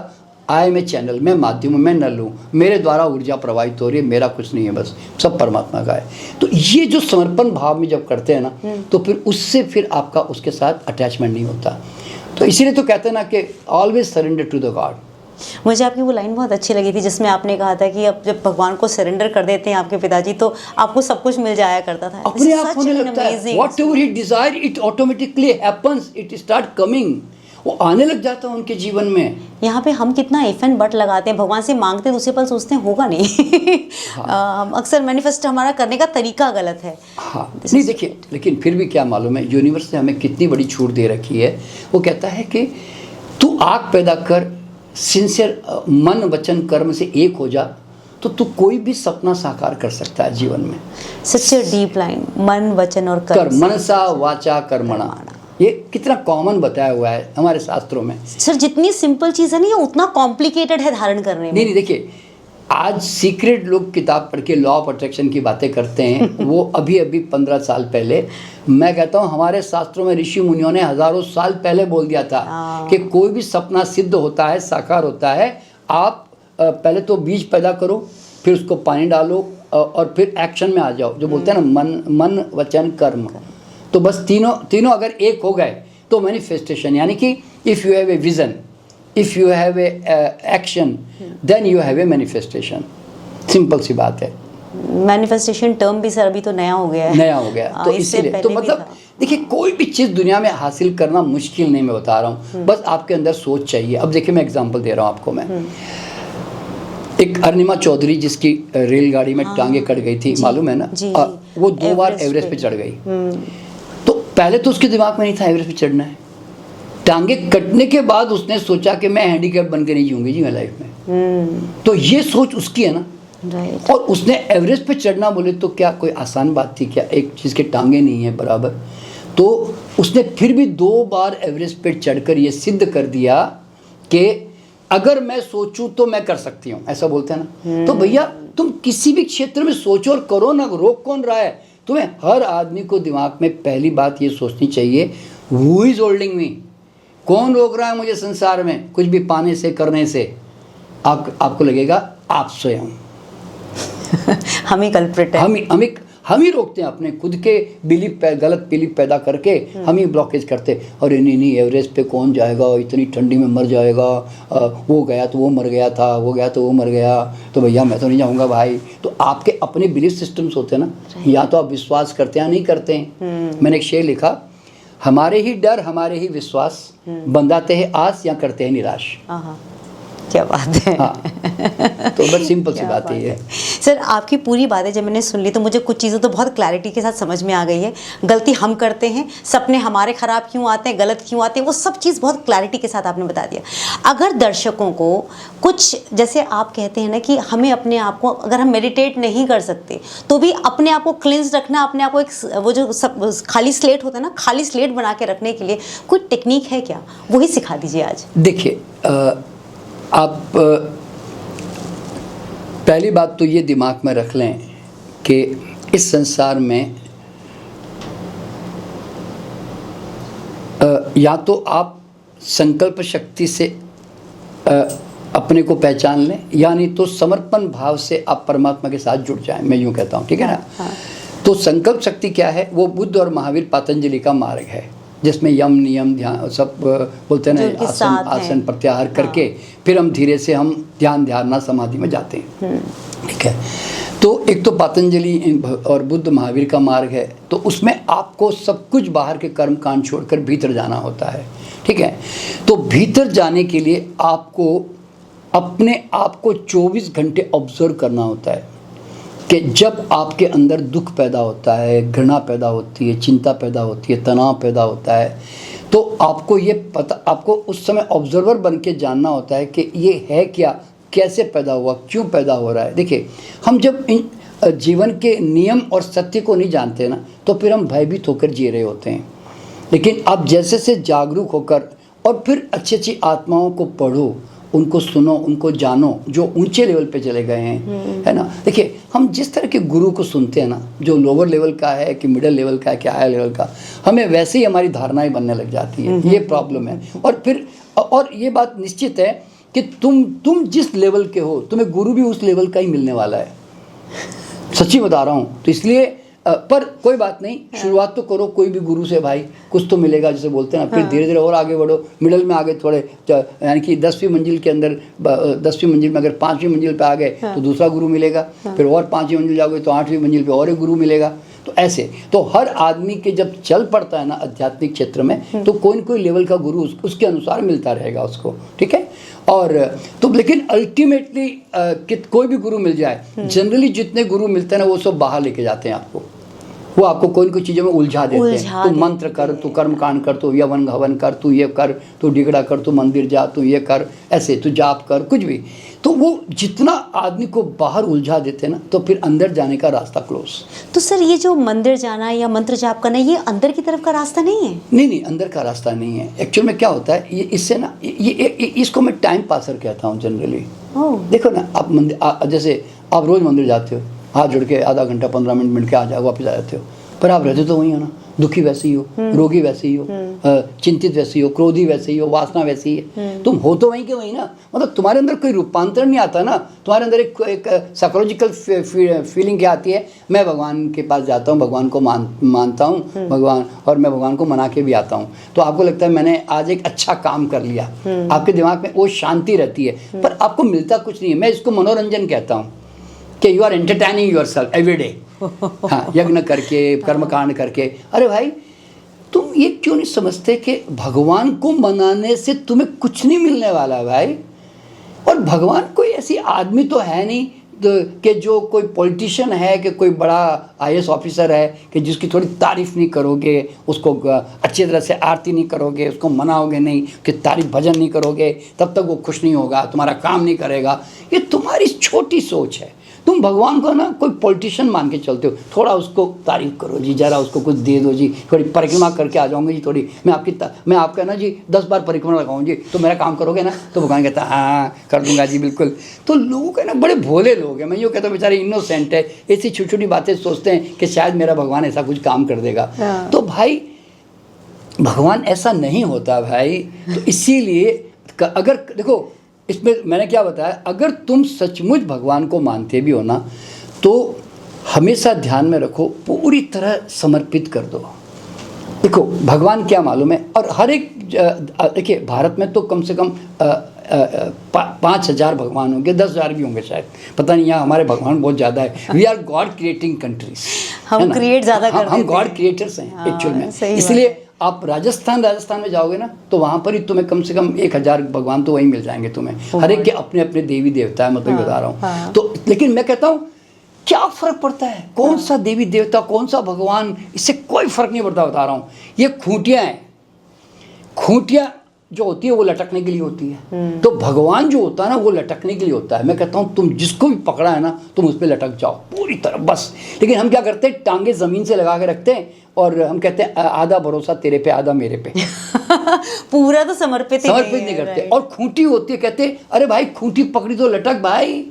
आई एम ए चैनल, मैं माध्यम हूँ, मैं नल हूँ, मेरे द्वारा ऊर्जा प्रवाहित हो रही है, मेरा कुछ नहीं है, बस सब परमात्मा का है। तो ये जो समर्पण भाव में जब करते हैं ना, तो फिर उससे फिर आपका उसके साथ अटैचमेंट नहीं होता। तो इसीलिए तो कहते हैं ना कि always surrender to the God. मुझे आपकी वो लाइन बहुत अच्छी लगी थी जिसमें आपने कहा था कि अब जब भगवान को सरेंडर कर देते हैं आपके पिताजी, तो आपको सब कुछ मिल जाया करता था, अपने आप होने लगता है। Whatever he desire it automatically happens, it start coming, वो आने लग जाता है उनके जीवन में। यहाँ पे हम कितना इफ एंड बट लगाते हैं, भगवान से मांगते हैं, दूसरे पल सोचते हैं होगा नहीं। हाँ। अक्सर मैनिफेस्ट हमारा करने का तरीका गलत है। हाँ नहीं देखिए, लेकिन फिर भी क्या मालूम है, यूनिवर्स ने हमें कितनी बड़ी छूट दे रखी है। वो कहता है कि तू आग पैदा कर, सिंसियर मन वचन कर्म से एक हो जा, तो तू कोई भी सपना साकार कर सकता है जीवन में। सच ए डीप लाइन, मन वचन और कर्म, मनसा वाचा कर्मणा, ये कितना कॉमन बताया हुआ है हमारे शास्त्रों में। सर जितनी सिंपल चीज़ है नहीं, उतना कॉम्प्लिकेटेड है धारण करने में। नहीं देखिए, आज सीक्रेट लोग किताब पढ़ के लॉ ऑफ अट्रैक्शन की बातें करते हैं। वो अभी 15 साल पहले, मैं कहता हूँ हमारे शास्त्रों में ऋषि मुनियों ने हजारों साल पहले बोल दिया था कि कोई भी सपना सिद्ध होता है, साकार होता है, आप पहले तो बीज पैदा करो, फिर उसको पानी डालो और फिर एक्शन में आ जाओ। जो बोलते हैं ना मन वचन कर्म, तो बस तीनों अगर एक हो गए तो मैनिफेस्टेशन, यानी कि if you have a vision, if you have a action, then you have a manifestation. Simple सी बात है। मैनिफेस्टेशन टर्म भी सर अभी तो नया हो गया है। तो इसीलिए तो मतलब देखिए, कोई भी चीज़ दुनिया में हासिल करना मुश्किल नहीं, मैं बता रहा हूँ, बस आपके अंदर सोच चाहिए। अब देखिए, मैं एग्जांपल दे रहा हूँ आपको। मैं एक अरुणिमा चौधरी जिसकी रेलगाड़ी में टांगे कट गई थी, मालूम है ना, वो 2 बार एवरेस्ट पे चढ़ गई। तो पहले तो उसके दिमाग में नहीं था एवरेस्ट पे चढ़ना है। टांगे कटने के बाद उसने सोचा कि मैं हैंडीकैप बन के नहीं जीऊंगी जी मैं लाइफ में। तो ये सोच उसकी है ना। राइट। और उसने एवरेस्ट पे चढ़ना बोले तो क्या कोई आसान बात थी क्या? एक चीज़ के टांगे नहीं है बराबर। तो उसने फिर भी 2 बार एवरेस्ट पे चढ़कर ये सिद्ध कर दिया कि अगर मैं सोचूं तो मैं कर सकती हूँ, ऐसा बोलते हैं ना। तो भैया तुम किसी भी क्षेत्र में सोचो और करो ना, रोक कौन रहा है तुम्हें? हर आदमी को दिमाग में पहली बात ये सोचनी चाहिए, हु इज होल्डिंग मी, कौन रोक रहा है मुझे संसार में कुछ भी पाने से, करने से? आपको लगेगा आप स्वयं। हम ही कल्प्रिट हैं। हम ही रोकते हैं, अपने खुद के गलत बिलीफ पैदा करके हम ही ब्लॉकेज करते। और नहीं एवरेस्ट पे कौन जाएगा, इतनी ठंडी में मर जाएगा, वो गया तो वो मर गया था, वो गया तो वो मर गया, तो भैया मैं तो नहीं जाऊँगा भाई। तो आपके अपने बिलीफ सिस्टम्स होते हैं ना, या तो आप विश्वास करते हैं या नहीं करते हैं। मैंने एक शेर लिखा, हमारे ही डर हमारे ही विश्वास, बंधाते हैं आस या करते हैं निराश। क्या बात है। हाँ, तो बस सिंपल सी बात है। सर आपकी पूरी बातें जब मैंने सुन ली तो मुझे कुछ चीज़ें तो बहुत क्लैरिटी के साथ समझ में आ गई है। गलती हम करते हैं, सपने हमारे ख़राब क्यों आते हैं, गलत क्यों आते हैं, वो सब चीज़ बहुत क्लैरिटी के साथ आपने बता दिया। अगर दर्शकों को कुछ, जैसे आप कहते हैं ना कि हमें अपने आप को, अगर हम मेडिटेट नहीं कर सकते तो भी अपने आप को क्लिंस रखना, अपने आप को एक वो जो सब खाली स्लेट होता है ना, खाली स्लेट बना के रखने के लिए कोई टेक्निक है क्या, वही सिखा दीजिए आज। देखिए, आप पहली बात तो ये दिमाग में रख लें कि इस संसार में या तो आप संकल्प शक्ति से अपने को पहचान लें, या नहीं तो समर्पण भाव से आप परमात्मा के साथ जुड़ जाएं, मैं यूँ कहता हूँ, ठीक है ना। हाँ। तो संकल्प शक्ति क्या है, वो बुद्ध और महावीर पतंजलि का मार्ग है, जिसमें यम नियम ध्यान सब बोलते हैं ना, आसन प्रत्याहार करके फिर हम धीरे से हम ध्यान धारणा समाधि में जाते हैं, ठीक है। तो एक तो पतंजलि और बुद्ध महावीर का मार्ग है, तो उसमें आपको सब कुछ बाहर के कर्म कांड छोड़कर भीतर जाना होता है, ठीक है। तो भीतर जाने के लिए आपको अपने आप को 24 घंटे ऑब्जर्व करना होता है कि जब आपके अंदर दुख पैदा होता है, घृणा पैदा होती है, चिंता पैदा होती है, तनाव पैदा होता है, तो आपको ये पता, आपको उस समय ऑब्जर्वर बन के जानना होता है कि ये है क्या, कैसे पैदा हुआ, क्यों पैदा हो रहा है। देखिए, हम जब इन जीवन के नियम और सत्य को नहीं जानते ना, तो फिर हम भयभीत होकर जी रहे होते हैं। लेकिन आप जैसे से जागरूक होकर और फिर अच्छी अच्छी आत्माओं को पढ़ो, उनको सुनो, उनको जानो, जो ऊंचे लेवल पे चले गए हैं, है ना। देखिए, हम जिस तरह के गुरु को सुनते हैं ना, जो लोअर लेवल का है कि मिडिल लेवल का है कि हायर लेवल का, हमें वैसे ही हमारी धारणाएं बनने लग जाती है। ये प्रॉब्लम है। और फिर और ये बात निश्चित है कि तुम जिस लेवल के हो, तुम्हें गुरु भी उस लेवल का ही मिलने वाला है, सच्ची बता रहा हूँ। तो इसलिए पर कोई बात नहीं, शुरुआत तो करो कोई भी गुरु से भाई, कुछ तो मिलेगा, जैसे बोलते हैं ना। फिर धीरे धीरे और आगे बढ़ो, मिडल में आगे थोड़े, यानी कि 10वीं मंजिल के अंदर, 10वीं मंजिल में अगर 5वीं मंजिल पे आ गए तो दूसरा गुरु मिलेगा, फिर और 5वीं मंजिल जाओगे तो 8वीं मंजिल पे और एक गुरु मिलेगा। तो ऐसे तो हर आदमी के जब चल पड़ता है ना आध्यात्मिक क्षेत्र में, तो कोई न कोई लेवल का गुरु उसके अनुसार मिलता रहेगा उसको, ठीक है। और तो लेकिन अल्टीमेटली कोई भी गुरु मिल जाए, जनरली जितने गुरु मिलते हैं ना, वो सब बाहर लेके जाते हैं आपको, वो आपको कोई न कोई चीज़ों में उलझा देते हैं। तू मंत्र कर, तू कर्म कांड कर, तू यवन हवन कर, तू ये कर, तू डिगड़ा कर, तू मंदिर जा, तू ये कर, ऐसे तू जाप कर, कुछ भी। तो वो जितना आदमी को बाहर उलझा देते हैं ना, तो फिर अंदर जाने का रास्ता क्लोज। तो सर ये जो मंदिर जाना या मंत्र जाप करना, ये अंदर की तरफ का रास्ता नहीं है? नहीं, अंदर का रास्ता नहीं है। एक्चुअल में क्या होता है, ये इससे ना, ये इसको मैं टाइम पासर कहता हूँ जनरली। देखो ना, आप मंदिर, जैसे आप रोज़ मंदिर जाते हो, हाथ जोड़ के आधा घंटा 15 मिनट के आ जाओ, वापस आ जाते हो, पर आप रहते तो वही हो ना। दुखी वैसे ही हो, रोगी वैसे ही हो, चिंतित वैसे ही हो, क्रोधी वैसे ही हो, वासना वैसे ही है, तुम हो तो वहीं के वहीं ना। मतलब तुम्हारे अंदर कोई रूपांतरण नहीं आता ना। तुम्हारे अंदर एक साइकोलॉजिकल फीलिंग क्या आती है, मैं भगवान के पास जाता हूँ, भगवान को मानता हूँ, भगवान, और मैं भगवान को मना के भी आता हूँ, तो आपको लगता है मैंने आज एक अच्छा काम कर लिया। आपके दिमाग में वो शांति रहती है, पर आपको मिलता कुछ नहीं है। मैं इसको मनोरंजन कहता हूँ कि you are entertaining yourself every day. हाँ, यज्ञ करके, कर्मकांड करके। अरे भाई, तुम ये क्यों नहीं समझते कि भगवान को मनाने से तुम्हें कुछ नहीं मिलने वाला भाई। और भगवान कोई ऐसी आदमी तो है नहीं कि जो कोई पॉलिटिशियन है, कि कोई बड़ा IAS ऑफिसर है, कि जिसकी थोड़ी तारीफ़ नहीं करोगे, उसको अच्छी तरह से आरती नहीं करोगे, उसको मनाओगे नहीं, कि तारीफ भजन नहीं करोगे, तब तक वो खुश नहीं होगा, तुम्हारा काम नहीं करेगा। ये तुम्हारी छोटी सोच है। तुम भगवान को ना कोई पॉलिटिशियन मान के चलते हो। थोड़ा उसको तारीफ करो जी, ज़रा उसको कुछ दे दो जी, थोड़ी परिक्रमा करके आ जाऊँगी जी, थोड़ी मैं आपका ना जी 10 बार परिक्रमा लगाऊँ जी, तो मेरा काम करोगे ना। तो भगवान कहता है हाँ कर दूंगा जी, बिल्कुल। तो लोगों के ना बड़े भोले लोग हैं, मैं यूँ कहता हूँ बेचारे इनोसेंट है, ऐसी छोटी छोटी बातें सोचते हैं कि शायद मेरा भगवान ऐसा कुछ काम कर देगा। तो भाई, भगवान ऐसा नहीं होता भाई। तो इसीलिए अगर देखो, इसमें मैंने क्या बताया, अगर तुम सचमुच भगवान को मानते भी हो ना, तो हमेशा ध्यान में रखो, पूरी तरह समर्पित कर दो। देखो भगवान क्या मालूम है, और हर एक देखिए भारत में तो कम से कम 5,000 भगवान होंगे, 10,000 भी होंगे शायद, पता नहीं। यहाँ हमारे भगवान बहुत ज़्यादा है। We are God creating countries, हम क्रिएट ज़्यादा करते हैं, हम गॉड क्रिएटर्स हैं एक्चुअल में। इसलिए आप राजस्थान में जाओगे ना, तो वहाँ पर ही तुम्हें कम से कम 1,000 भगवान तो वहीं मिल जाएंगे तुम्हें। हर एक के अपने अपने देवी देवता है, मतलब बता रहा हूँ। तो लेकिन मैं कहता हूँ क्या फ़र्क पड़ता है, कौन सा देवी देवता, कौन सा भगवान, इससे कोई फ़र्क नहीं पड़ता, बता रहा हूँ। ये खूंटियाँ हैं, खूंटियाँ जो होती है वो लटकने के लिए होती है। तो भगवान जो होता है ना, वो लटकने के लिए होता है। मैं कहता हूँ तुम जिसको भी पकड़ा है ना, तुम उस पर लटक जाओ पूरी तरह बस। लेकिन हम क्या करते हैं, टांगे ज़मीन से लगा के रखते हैं और हम कहते हैं आधा भरोसा तेरे पे, आधा मेरे पे। पूरा तो समर्पित नहीं करते। और खूंटी होती है, कहते हैं अरे भाई खूंटी पकड़ी तो लटक भाई।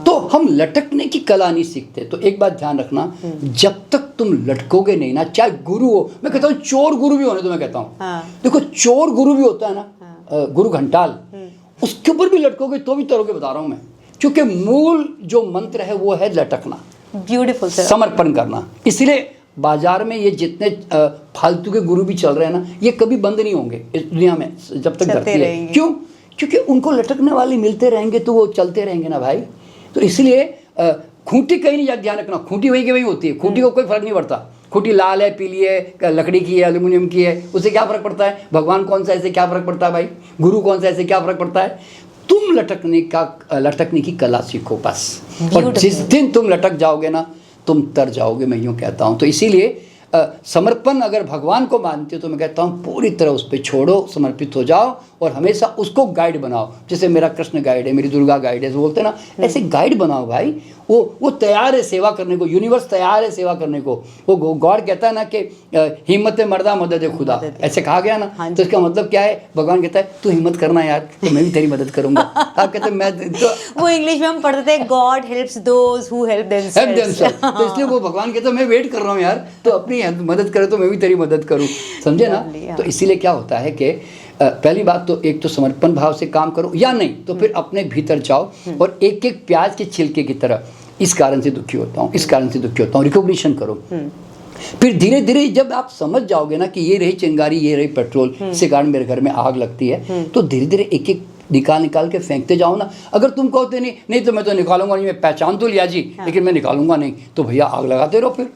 तो हम लटकने की कला नहीं सीखते। तो एक बात ध्यान रखना, जब तक तुम लटकोगे नहीं ना, चाहे गुरु हो, मैं कहता हूँ चोर गुरु भी होने, तो मैं कहता हूँ देखो चोर गुरु भी होता है ना, गुरु घंटाल, उसके ऊपर भी लटकोगे तो भी तरोगे, बता रहा हूँ मैं। क्योंकि मूल जो मंत्र है वो है लटकना, ब्यूटीफुल, समर्पण करना। इसलिए बाजार में ये जितने फालतू के गुरु भी चल रहे हैं ना, ये कभी बंद नहीं होंगे इस दुनिया में जब तक धरती है। क्यों? क्योंकि उनको लटकने वाले मिलते रहेंगे तो वो चलते रहेंगे ना भाई। तो इसलिए खूंटी कहीं नहीं जाती, ध्यान रखना, खूंटी वहीं की वहीं होती है। खूंटी को कोई फर्क नहीं पड़ता, खूंटी लाल है, पीली है, लकड़ी की है, एल्यूमिनियम की है, उससे क्या फ़र्क पड़ता है? भगवान कौन सा, ऐसे क्या फ़र्क पड़ता है भाई? गुरु कौन सा, ऐसे क्या फ़र्क पड़ता है? तुम लटकने की कला सीखो बस। और जिस दिन तुम लटक जाओगे ना, तुम तर जाओगे, मैं यूँ कहता हूँ। तो इसीलिए समर्पण अगर भगवान को मानते हो तो मैं कहता हूँ पूरी तरह उस पर छोड़ो, समर्पित हो जाओ और हमेशा उसको गाइड बनाओ। जैसे मेरा कृष्ण गाइड है, मेरी दुर्गा गाइड है, बोलते हैं ना, ऐसे गाइड बनाओ भाई। वो तैयार है सेवा करने को, यूनिवर्स तैयार है सेवा करने को। वो गॉड कहता है ना कि हिम्मत मर्दा मदद खुदा, ऐसे कहा गया ना। तो इसका मतलब क्या है? भगवान कहता है तू हिम्मत करना यार, तो मैं भी तेरी मदद करूंगा। आप कहते हैं मैं तो वो इंग्लिश में हम पढ़ते हैं God helps those who help themselves. तो इसलिए वो भगवान कहता है मैं वेट कर रहा हूँ यार, तो अपनी मदद करे तो मैं भी तेरी मदद करूँ, समझे ना। तो इसीलिए क्या होता है कि पहली बात तो एक तो समर्पण भाव से काम करो, या नहीं तो फिर अपने भीतर जाओ और एक एक प्याज के छिलके की तरह, इस कारण से दुखी होता हूँ, इस कारण से दुखी होता हूँ, रिकॉग्निशन करो। फिर धीरे धीरे जब आप समझ जाओगे ना कि ये रही चिंगारी, ये रही पेट्रोल, इसके कारण मेरे घर में आग लगती है, तो धीरे धीरे एक एक निकाल के फेंकते जाओ ना। अगर तुम कहते नहीं तो मैं तो निकालूंगा नहीं, मैं पहचान तो लिया जी, लेकिन मैं निकालूंगा नहीं, तो भैया आग लगाते रहो फिर।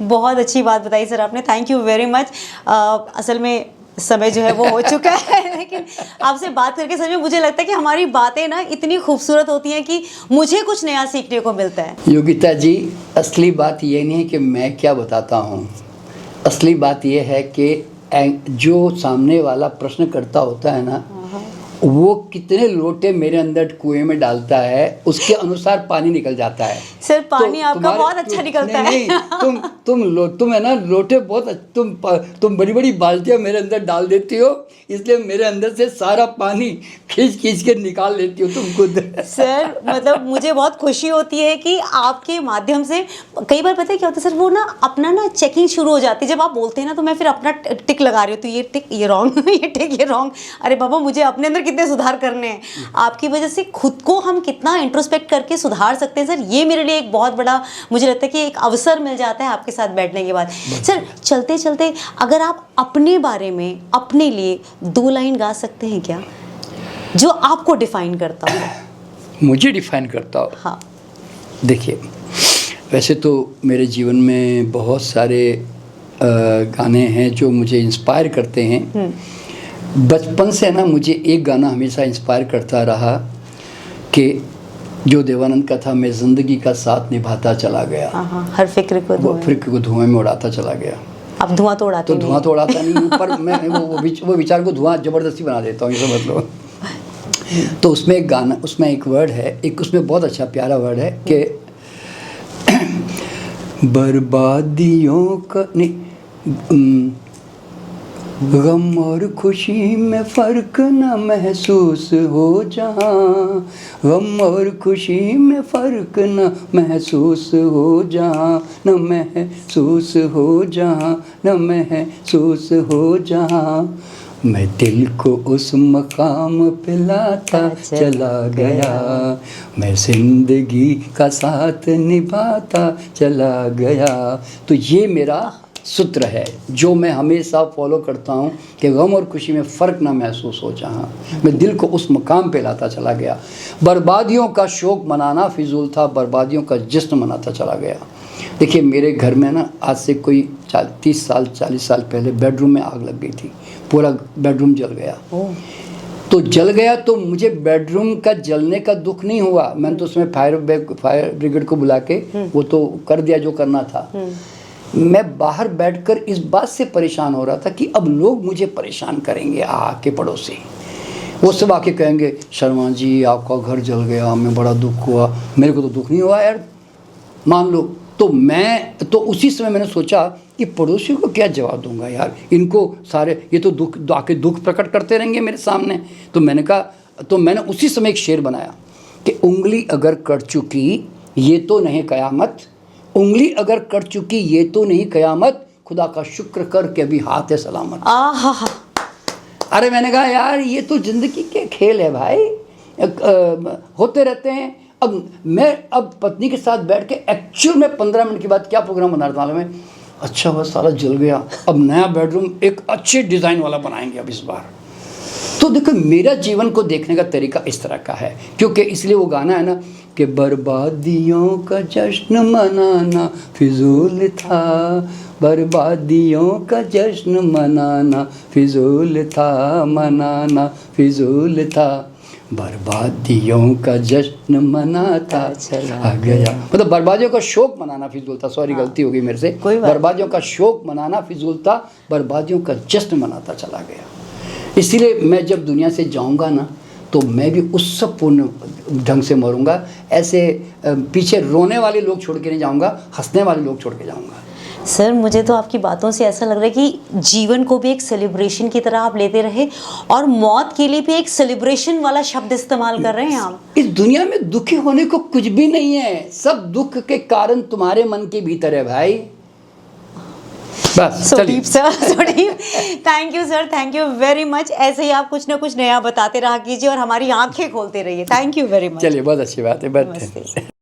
बहुत अच्छी बात बताई सर आपने, थैंक यू वेरी मच। असल में समय जो है वो हो चुका है, लेकिन आपसे बात करके सच में मुझे लगता है कि हमारी बातें ना इतनी खूबसूरत होती हैं कि मुझे कुछ नया सीखने को मिलता है। योगिता जी, असली बात ये नहीं है कि मैं क्या बताता हूँ, असली बात ये है कि जो सामने वाला प्रश्न करता होता है ना, वो कितने लोटे मेरे अंदर कुएं में डालता है, उसके अनुसार पानी निकल जाता है। सर पानी तो आपका बहुत अच्छा निकलता है। नहीं, तुम है ना लोटे बहुत, तुम बड़ी बड़ी बाल्टियां मेरे अंदर डाल देती हो, इसलिए मेरे अंदर से सारा पानी खींच के निकाल लेती हो तुम खुद। सर मतलब मुझे बहुत खुशी होती है कि आपके माध्यम से, कई बार पता है क्या होता है सर, वो ना अपना ना चेकिंग शुरू हो जाती है। जब आप बोलते हैं ना तो मैं फिर अपना टिक लगा रही हूँ, तो ये टिक ये रॉन्ग, ये टिक ये रॉन्ग, अरे बाबा मुझे अपने अंदर कितने सुधार करने हैं। आपकी वजह से खुद को हम कितना इंट्रोस्पेक्ट करके सुधार सकते हैं सर, ये मेरे लिए एक बहुत बड़ा, मुझे लगता है कि एक अवसर मिल जाता है आपके साथ बैठने के बाद। सर चलते चलते अगर आप अपने बारे में, अपने लिए 2 लाइन गा सकते हैं क्या, जो आपको डिफाइन करता हो? मुझे डिफाइन करता हो? हाँ। देखिए, वैसे तो मेरे जीवन में बहुत सारे गाने हैं जो मुझे इंस्पायर करते हैं। बचपन से ना मुझे एक गाना हमेशा इंस्पायर करता रहा कि जो देवानंद का था, मैं ज़िंदगी का साथ निभाता चला गया, हर फिक्र को धुएं में उड़ाता चला गया। अब धुआं तो उड़ाते तो धुआं तो उड़ाता नहीं हूँ, पर मैं वो विचार को धुआं ज़बरदस्ती बना देता हूँ, ये समझ लो। तो उसमें एक गाना, उसमें एक वर्ड है, एक उसमें बहुत अच्छा प्यारा वर्ड है कि बर्बादियों का नहीं, गम और खुशी में फ़र्क न महसूस हो जहाँ, गम और खुशी में फ़र्क न महसूस हो जहाँ, न महसूस हो जहाँ, न महसूस हो जहाँ, मैं दिल को उस मकाम पे लाता चला गया, मैं जिंदगी का साथ निभाता चला गया। तो ये मेरा सूत्र है जो मैं हमेशा फॉलो करता हूँ कि गम और खुशी में फ़र्क ना महसूस हो जहाँ, मैं दिल को उस मकाम पे लाता चला गया। बर्बादियों का शौक मनाना फिजूल था, बर्बादियों का जश्न मनाता चला गया। देखिए मेरे घर में ना आज से कोई 30 साल 40 साल पहले बेडरूम में आग लग गई थी, पूरा बेडरूम जल गया। तो जल गया तो मुझे बेडरूम का जलने का दुख नहीं हुआ, मैंने तो उसमें फायर ब्रिगेड को बुला के वो तो कर दिया जो करना था। मैं बाहर बैठकर इस बात से परेशान हो रहा था कि अब लोग मुझे परेशान करेंगे आके, पड़ोसी वो सब आके कहेंगे शर्मा जी आपका घर जल गया, हमें बड़ा दुख हुआ। मेरे को तो दुख नहीं हुआ यार, मान लो। तो मैं तो उसी समय मैंने सोचा कि पड़ोसियों को क्या जवाब दूंगा यार, इनको सारे ये तो दुख आके दुख प्रकट करते रहेंगे मेरे सामने। तो मैंने कहा, तो मैंने उसी समय एक शेर बनाया कि उंगली अगर कट चुकी ये तो नहीं कयामत, उंगली अगर कट चुकी ये तो नहीं कयामत, खुदा का शुक्र कर के अभी हाथ है सलामत। अरे मैंने कहा यार ये तो ज़िंदगी के खेल है भाई, होते रहते हैं। अब पत्नी के साथ बैठ के एक्चुअल में 15 मिनट के बाद क्या प्रोग्राम बना रहा था मैं, अच्छा हुआ सारा जल गया, अब नया बेडरूम एक अच्छे डिज़ाइन वाला बनाएंगे अब इस बार। तो देखो मेरा जीवन को देखने का तरीका इस तरह का है, क्योंकि इसलिए वो गाना है ना कि बर्बादियों का जश्न मनाना फिजूल था, बर्बादियों का जश्न मनाना फिजूल था, मनाना फिजूल था, बर्बादियों का जश्न मनाता चला गया। मतलब बर्बादियों का शोक मनाना फिजूल था, सॉरी गलती हो गई मेरे से, बर्बादियों का शोक मनाना फिजूल था, बर्बादियों का जश्न मनाता चला गया। इसीलिए मैं जब दुनिया से जाऊंगा ना तो मैं भी उस सब पूर्ण ढंग से मरूंगा, ऐसे पीछे रोने वाले लोग छोड़ के नहीं जाऊंगा, हंसने वाले लोग छोड़ के जाऊंगा। सर मुझे तो आपकी बातों से ऐसा लग रहा है कि जीवन को भी एक सेलिब्रेशन की तरह आप लेते रहे और मौत के लिए भी एक सेलिब्रेशन वाला शब्द इस्तेमाल कर रहे हैं आप। इस दुनिया में दुखी होने को कुछ भी नहीं है, सब दुख के कारण तुम्हारे मन के भीतर है भाई। बस deep sir, thank you sir, thank you very much. ऐसे ही आप कुछ ना कुछ नया बताते रहा कीजिए और हमारी आंखें खोलते रहिए। Thank you very much. चलिए बहुत अच्छी बात है।